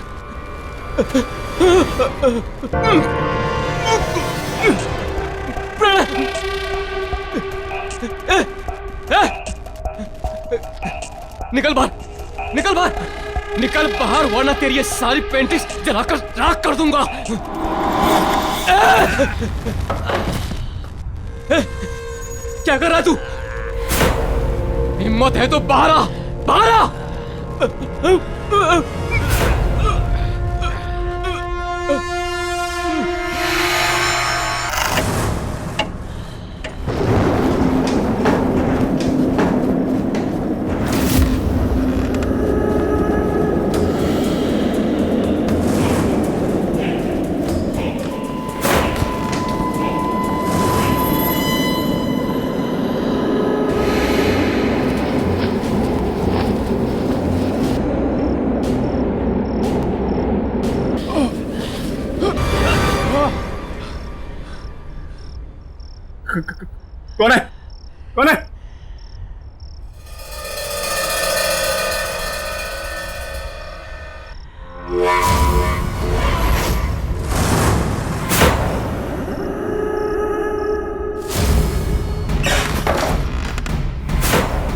निकल बाहर, निकल बाहर, निकल बाहर, वरना तेरी ये सारी पेंटिंग्स जलाकर राख कर दूंगा। क्या कर रहा तू? हिम्मत है तो बाहर आ, बाहर आ। कौन है? कौन है?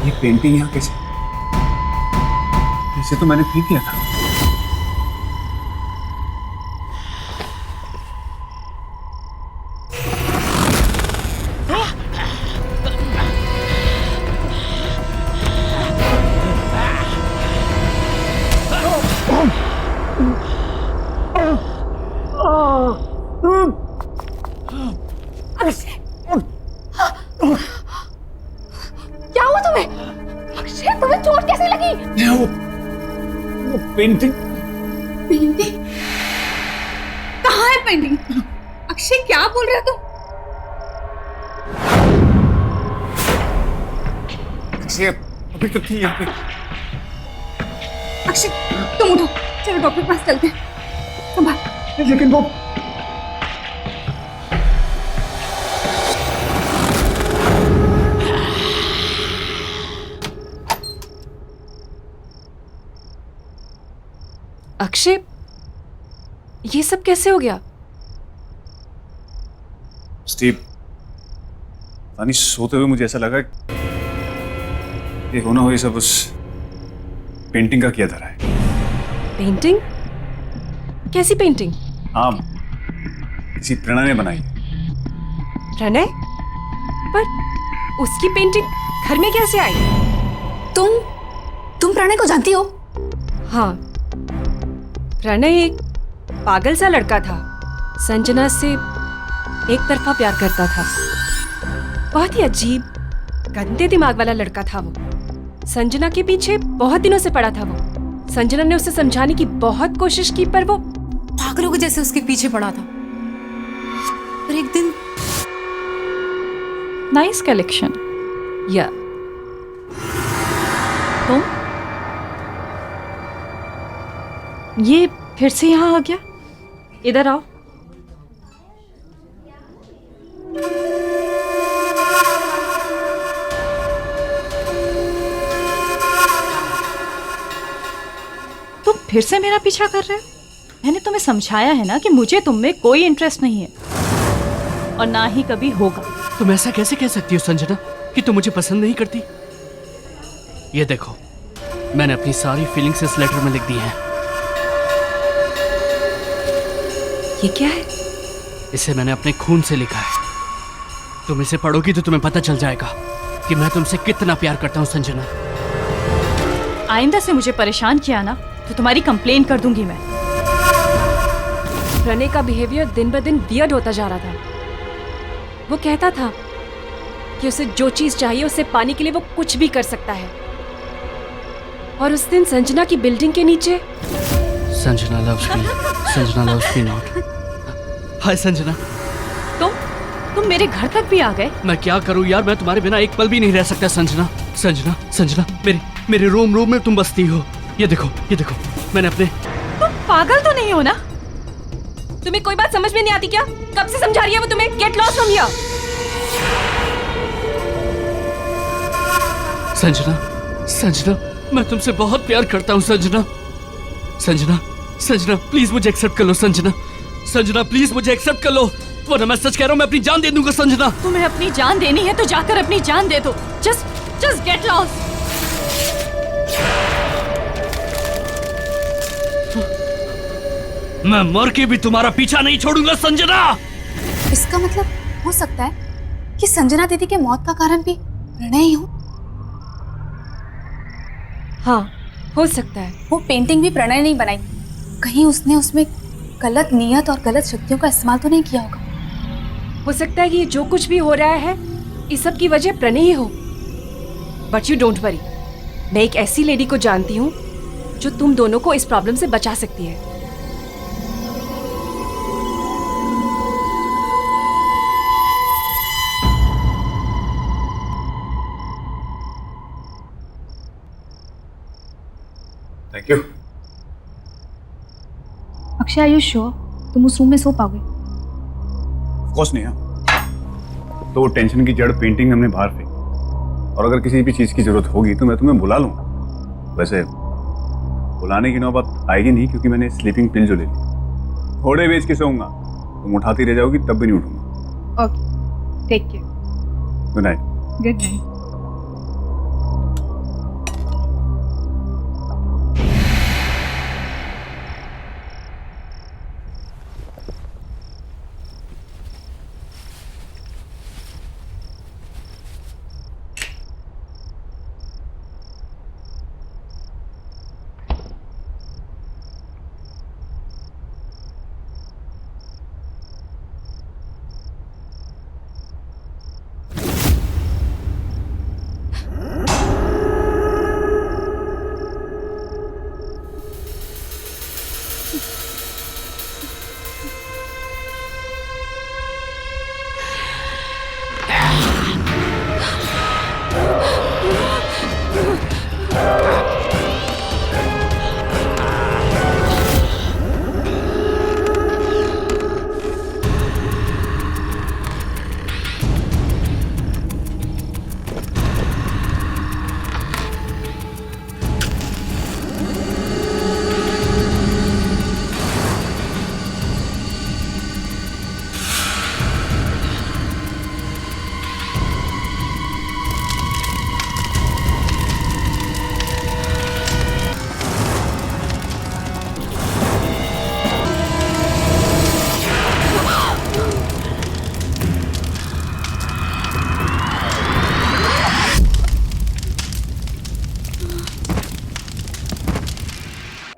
ये पेंटिंग यहाँ कैसे? इसे तो मैंने फेंक दिया था। क्या हुआ तुम्हें? अक्षय, तुम्हें चोट कैसे लगी? वो पेंटिंग। पेंटिंग? कहाँ है पेंटिंग? अक्षय, क्या बोल रहे हो तुम? अक्षय अभी तो थी यहाँ पे। अक्षय, तुम उठो, चलो डॉक्टर के पास चलते हैं। संभाल। लेकिन वो अक्षय, ये सब कैसे हो गया? स्टीव, पानी सोते हुए मुझे ऐसा लगा ये होना हो ये सब उस पेंटिंग का किया धरा है। पेंटिंग? कैसी पेंटिंग? हाँ, किसी प्रणय ने बनाई है। प्रणय? पर उसकी पेंटिंग घर में कैसे आई? तुम प्रणय को जानती हो? हाँ, प्रणय एक पागल सा लड़का था। संजना से एक तरफा प्यार करता था। बहुत ही अजीब, गंदे दिमाग वाला लड़का था वो। संजना के पीछे बहुत दिनों से पड़ा था वो। संजना ने उसे समझाने की बहुत कोशिश की, पर वो पागलों के जैसे उसके पीछे पड़ा था। पर एक दिन नाइस कलेक्शन। या तुम ये फिर से यहाँ आ गया? इधर आओ। तुम फिर से मेरा पीछा कर रहे हो? मैंने तुम्हें समझाया है ना कि मुझे तुम में कोई इंटरेस्ट नहीं है और ना ही कभी होगा। तुम ऐसा कैसे कह सकती हो संजना कि तुम मुझे पसंद नहीं करती? ये देखो, मैंने अपनी सारी फीलिंग्स इस लेटर में लिख दी हैं। ये क्या है? इसे मैंने अपने खून से लिखा है। तुम इसे पढ़ोगी तो तुम्हें पता चल जाएगा कि मैं तुमसे कितना प्यार करता हूँ संजना। आइंदा से मुझे परेशान किया ना तो तुम्हारी कंप्लेन कर दूंगी मैं। प्रणय का बिहेवियर दिन ब दिन वियर्ड होता जा रहा था। वो कहता था कि उसे जो चीज चाहिए उसे पाने के लिए वो कुछ भी कर सकता है। और उस दिन संजना की बिल्डिंग के नीचे Sanjana loves me. Sanjana loves me not. हाय संजना। तुम मेरे घर तक भी आ गए? मैं क्या करूं यार, मैं तुम्हारे बिना एक पल भी नहीं रह सकता संजना। संजना, संजना, मेरे रोम में तुम बसती हो। ये देखो, मैंने अपने... तुम पागल तो नहीं हो ना? तुम्हें कोई बात समझ में नहीं आती क्या? कब से समझा रही है वो तुम्हें? Get lost from here. Sanjana, मैं तुमसे बहुत प्यार करता हूँ संजना। संजना, प्लीज मुझे एक्सेप्ट कर लो संजना, प्लीज मुझे एक्सेप्ट कर लो, वरना मैं सच कह रहा हूँ, मैं अपनी जान दे दूंगा संजना। तुम्हें अपनी जान देनी है तो जाकर अपनी जान दे दो। Just get lost. मैं मर के भी तुम्हारा पीछा नहीं छोड़ूंगा संजना। इसका मतलब हो सकता है कि संजना दीदी के मौत का कारण भी प्रणय ही हो। हाँ, हो सकता है। वो पेंटिंग भी प्रणय नहीं बनाई। कहीं उसने उसमें गलत नियत और गलत शक्तियों का इस्तेमाल तो नहीं किया होगा। हो सकता है कि जो कुछ भी हो रहा है इस सब की वजह प्रणय ही हो। बट यू डोंट वरी, मैं एक ऐसी लेडी को जानती हूँ जो तुम दोनों को इस प्रॉब्लम से बचा सकती है। Thank you. Akshay, are you sure तुम उस रूम में सो पाओगे? ऑफ कोर्स नहीं। तो वो टेंशन की जड़ पेंटिंग हमने बाहर फेंकी। और अगर किसी भी चीज की जरूरत होगी तो मैं तुम्हें बुला लूंगा। वैसे बुलाने की नौबत आएगी नहीं, क्योंकि मैंने स्लीपिंग पिल जो ले ली, थोड़े बेच के सोऊंगा, तुम उठाती रह जाओगी तब भी नहीं उठूंगा। Okay, take care. Good night. Good night.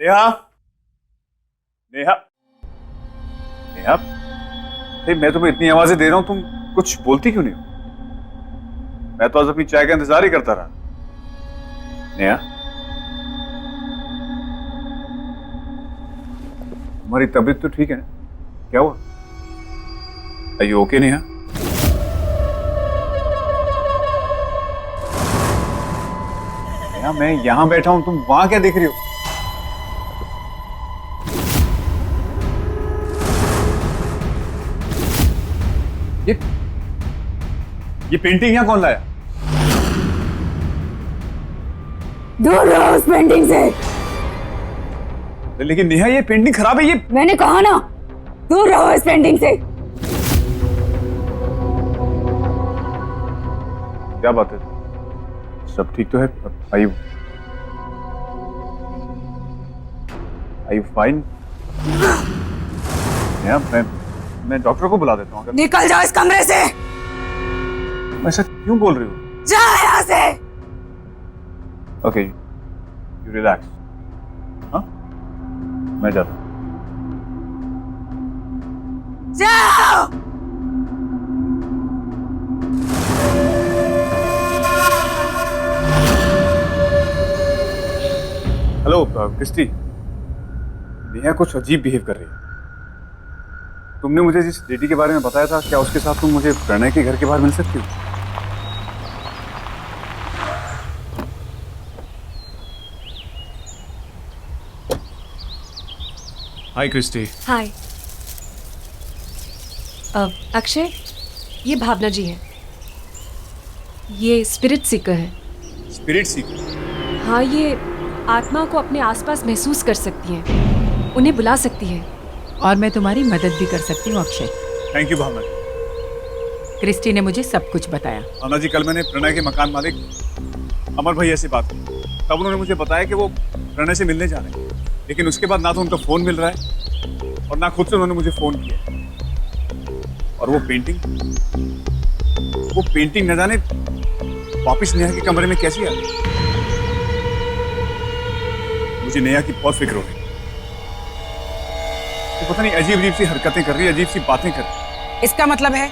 Neha, Neha, Neha, अरे मैं तुम्हें इतनी आवाजें दे रहा हूं, तुम कुछ बोलती क्यों नहीं हो? मैं तो आज अपनी चाय का इंतजार ही करता रहा। नेहा, तुम्हारी तबीयत तो ठीक है ना? क्या हुआ? Are you okay, Neha? Neha, मैं यहां बैठा हूं, तुम वहां क्या देख रही हो? ये पेंटिंग यहाँ कौन लाया? दूर रहो उस पेंटिंग से। लेकिन नेहा, ये पेंटिंग खराब है। ये मैंने कहा ना, दूर रहो इस पेंटिंग से। क्या बात है? सब ठीक तो है? Are you fine? नेहा, मैं डॉक्टर को बुला देता हूँ। निकल जाओ इस कमरे से। ऐसा क्यों बोल रही हो? जाओ यहाँ से। Okay, you relax. हाँ, मैं जाता हूँ। जाओ। हेलो क्रिस्टी, नेहा कुछ अजीब बिहेव कर रही है। तुमने मुझे जिस लेडी के बारे में बताया था, क्या उसके साथ तुम मुझे प्रणय के घर के बाहर मिल सकती हो? हाय क्रिस्टी। हाय। अक्षय, ये भावना जी हैं। ये स्पिरिट सीकर है। स्पिरिट सीकर? हाँ, ये आत्मा को अपने आसपास महसूस कर सकती हैं, उन्हें बुला सकती है। और मैं तुम्हारी मदद भी कर सकती हूँ Akshay. Thank you Bhavna. Christie ने मुझे सब कुछ बताया। भावना जी, कल मैंने प्रणय के मकान मालिक अमर भैया से बात की, तब उन्होंने मुझे बताया कि वो प्रणय से मिलने जा रहे हैं। लेकिन उसके बाद ना तो उनका फोन मिल रहा है और ना खुद से उन्होंने मुझे फोन किया। और वो पेंटिंग न जाने वापिस नेहा के कमरे में कैसी आ गई। मुझे नेहा की बहुत फिक्र हो रही है। तो पता नहीं अजीब अजीब सी हरकतें कर रही है, अजीब सी बातें कर रही है। इसका मतलब है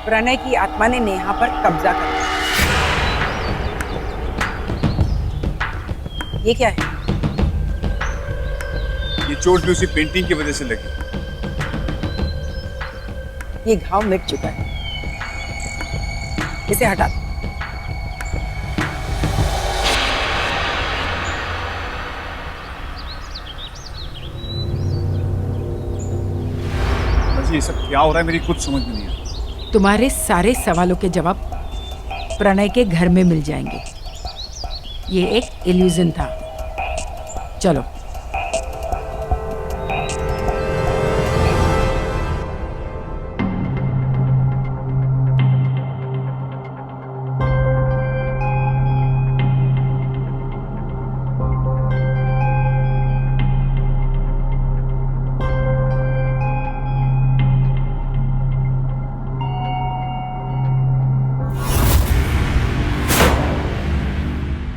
प्रणय की आत्मा ने नेहा पर कब्जा कर लिया। ये क्या है? ये चोट भी उसी पेंटिंग की वजह से लगी। ये घाव मिट चुका है, इसे हटा दो। ये सब क्या हो रहा है, मेरी कुछ समझ में नहीं आ रहा। तुम्हारे सारे सवालों के जवाब प्रणय के घर में मिल जाएंगे। ये एक इल्यूजन था। चलो।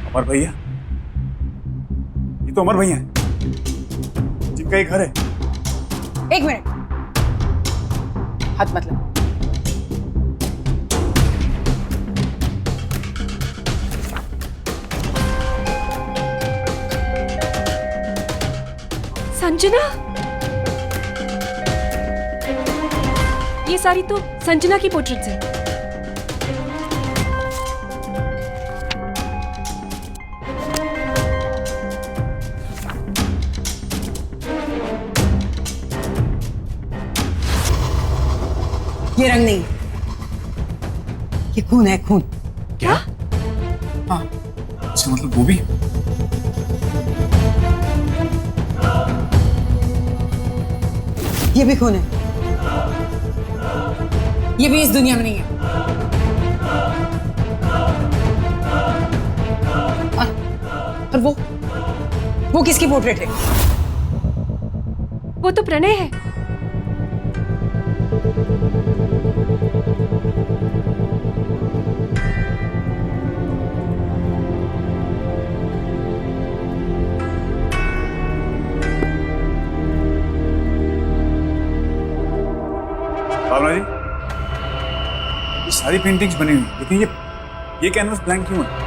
अमर भैया, ये तो अमर भैया हैं, जिनका ये घर है। एक मिनट, हाथ मत लो। संजना, ये सारी तो संजना की पोर्ट्रेट्स है। ये रंग नहीं, ये खून है, खून। क्या? हाँ। अच्छा, मतलब वो भी? ये भी खून है। ये भी इस दुनिया में नहीं है। और वो किसकी पोर्ट्रेट है? वो तो प्रणय है। भावना जी, ये सारी पेंटिंग्स बनी हुई, लेकिन ये कैनवस ब्लैंक क्यों है?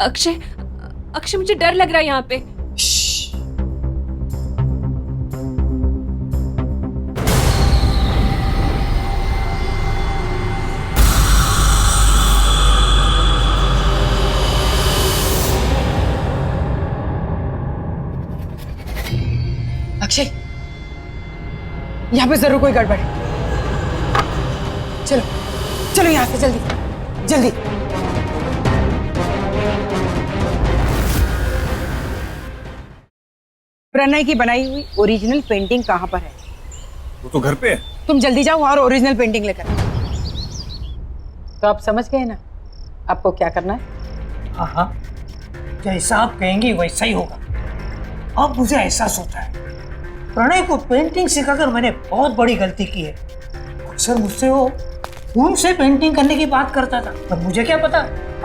अक्षय, अक्षय मुझे डर लग रहा है यहाँ पे। अक्षय, यहाँ पे जरूर कोई गड़बड़ है। चलो चलो यहाँ से जल्दी जल्दी। प्रणय की बनाई हुई ओरिजिनल पेंटिंग कहाँ पर है? वो तो घर पे है। तुम जल्दी जाओ और ओरिजिनल पेंटिंग लेकर। तो आप समझ गए ना आपको क्या करना है? हाँ हाँ, जैसा आप कहेंगी वैसा ही होगा। अब मुझे एहसास होता है, प्रणय को पेंटिंग सिखाकर मैंने बहुत बड़ी गलती की है। अक्सर मुझसे वो खून से पेंटिंग करने की बात करता था, पर मुझे क्या पता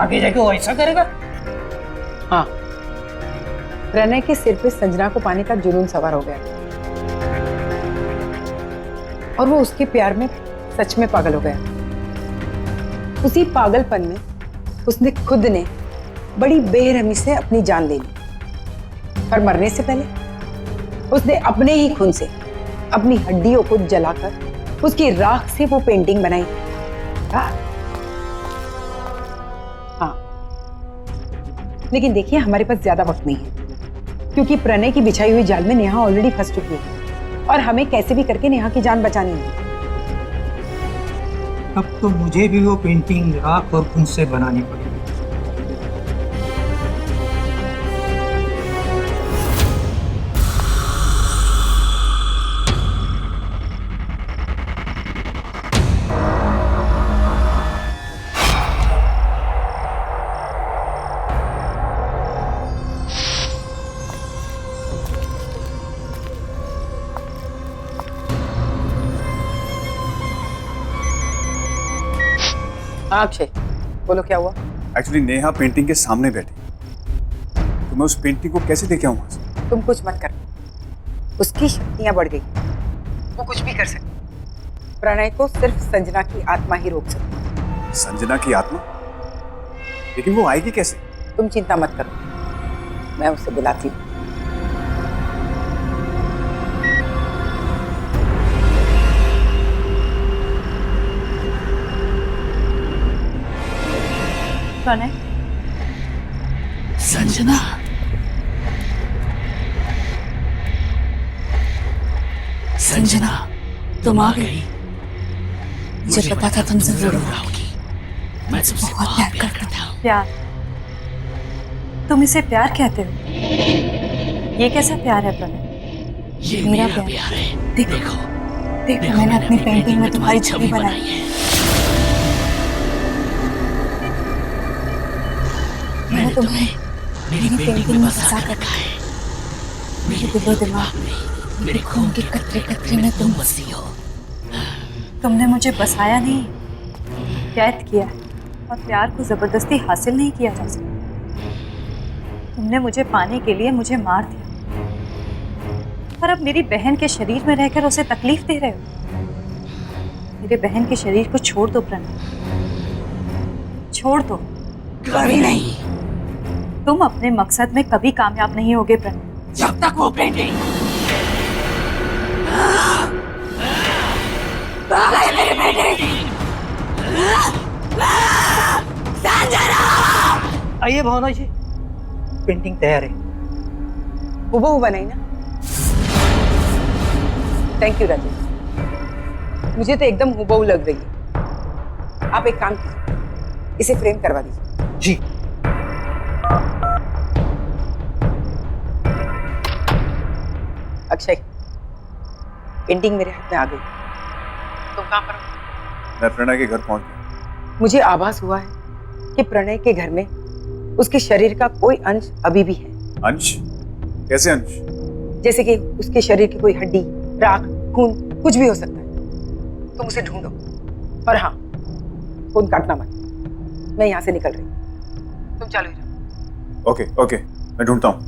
आगे जाके वो ऐसा करेगा। हाँ, प्रणय के सिर पे संजना को पाने का जुनून सवार हो गया और वो उसके प्यार में सच में पागल हो गया। उसी पागलपन में उसने खुद ने बड़ी बेरहमी से अपनी जान ले ली और मरने से पहले उसने अपने ही खून से अपनी हड्डियों को जलाकर उसकी राख से वो पेंटिंग बनाई। हाँ, लेकिन देखिए हमारे पास ज्यादा वक्त नहीं है, क्योंकि प्रणय की बिछाई हुई जाल में नेहा ऑलरेडी फंस चुकी है और हमें कैसे भी करके नेहा की जान बचानी है। अब तो मुझे भी वो पेंटिंग राख और खून से बनानी पड़ेगी। अक्षय, बोलो क्या हुआ? एक्चुअली नेहा पेंटिंग के सामने बैठी, तो मैं उस पेंटिंग को कैसे देखे आऊं वहां से? तुम कुछ मत कर, उसकी शक्तियां बढ़ गई, वो कुछ भी कर सकती। प्रणय को सिर्फ संजना की आत्मा ही रोक सकती। संजना की आत्मा? लेकिन वो आएगी कैसे? तुम चिंता मत करो, मैं उसे बुलाती हूँ। प्रणय? संजना, संजना, तुम आ गई। मुझे पता था तुम जरूर आओगी। मैं तुमसे बहुत प्यार करता हूँ। प्यार? तुम इसे प्यार कहते हो? ये कैसा प्यार है प्रणय? ये मेरा प्यार है। देखो, देखो मैंने अपनी पेंटिंग में तुम्हारी छवि बनाई है। मैंने तुम्हें मेरी पेंटिंग में फंसा कर रखा है। मेरे दिलो दिमाग में, मेरे खून के कतरे कतरे में तुम बसी हो। तुमने मुझे बसाया नहीं, कैद किया है। और प्यार को जबरदस्ती हासिल नहीं किया जा सकता। तुमने मुझे पाने के लिए मुझे मार दिया, पर अब मेरी बहन के शरीर में रहकर उसे तकलीफ दे रहे हो। मेरे बहन के शरीर को छोड़ दो प्रणय, छोड़ दो। कभी नहीं। तुम अपने मकसद में कभी कामयाब नहीं होगे प्रणय। जब तक वो पेंटिंग आइए भावना जी, पेंटिंग तैयार है। हूबहू बनाई ना? थैंक यू राजेश, मुझे तो एकदम हूबहू लग रही है। आप एक काम कीजिए, इसे फ्रेम करवा दीजिए। जी। अक्षय, पेंटिंग मेरे हाथ में आ गई। तुम कहाँ पर हो? मैं प्रणय के घर पहुंच गया। मुझे आभास हुआ है कि प्रणय के घर में उसके शरीर का कोई अंश अभी भी है। अंश? कैसे अंश? जैसे कि उसके शरीर की कोई हड्डी, राख, खून, कुछ भी हो सकता है। तुम उसे ढूंढो। और हाँ, फोन काटना मत, मैं यहाँ से निकल रही हूँ। तुम चालू ही रहो। ओके ओके, मैं ढूंढता हूँ।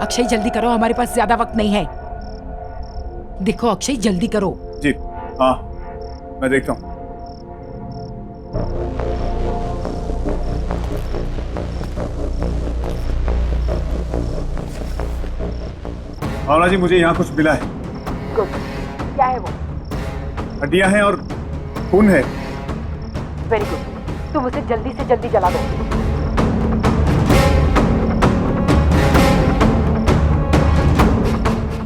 अक्षय जल्दी करो, हमारे पास ज्यादा वक्त नहीं है। देखो अक्षय जल्दी करो। जी हाँ, मैं देखता हूँ। भावना जी, मुझे यहाँ कुछ मिला है। क्या है वो? हड्डियां हैं और खून है। वेरी गुड, तुम उसे जल्दी से जल्दी जला दो।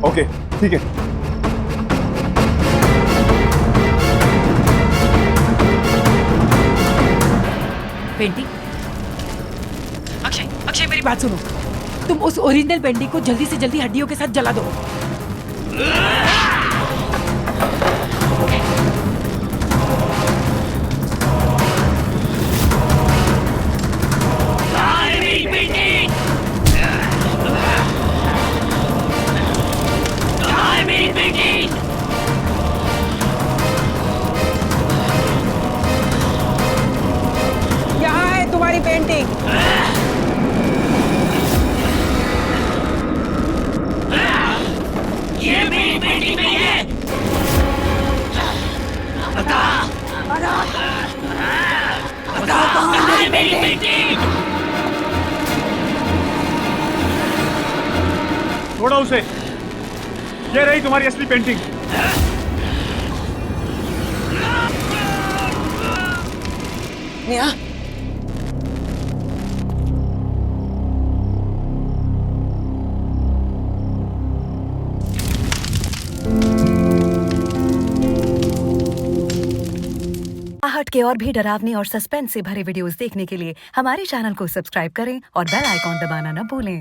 ओके ठीक है। पेंटिंग? अक्षय, अक्षय मेरी बात सुनो, तुम उस ओरिजिनल पेंटिंग को जल्दी से जल्दी हड्डियों के साथ जला दो। यहाँ है तुम्हारी पेंटिंग। ये मेरी पेंटिंग नहीं है। बता, बता कहाँ है मेरी पेंटिंग? छोड़ो उसे, ये रही तुम्हारी असली पेंटिंग। नेहा, आहट के और भी डरावनी और सस्पेंस से भरे वीडियोस देखने के लिए हमारे चैनल को सब्सक्राइब करें और बेल आइकॉन दबाना न भूलें।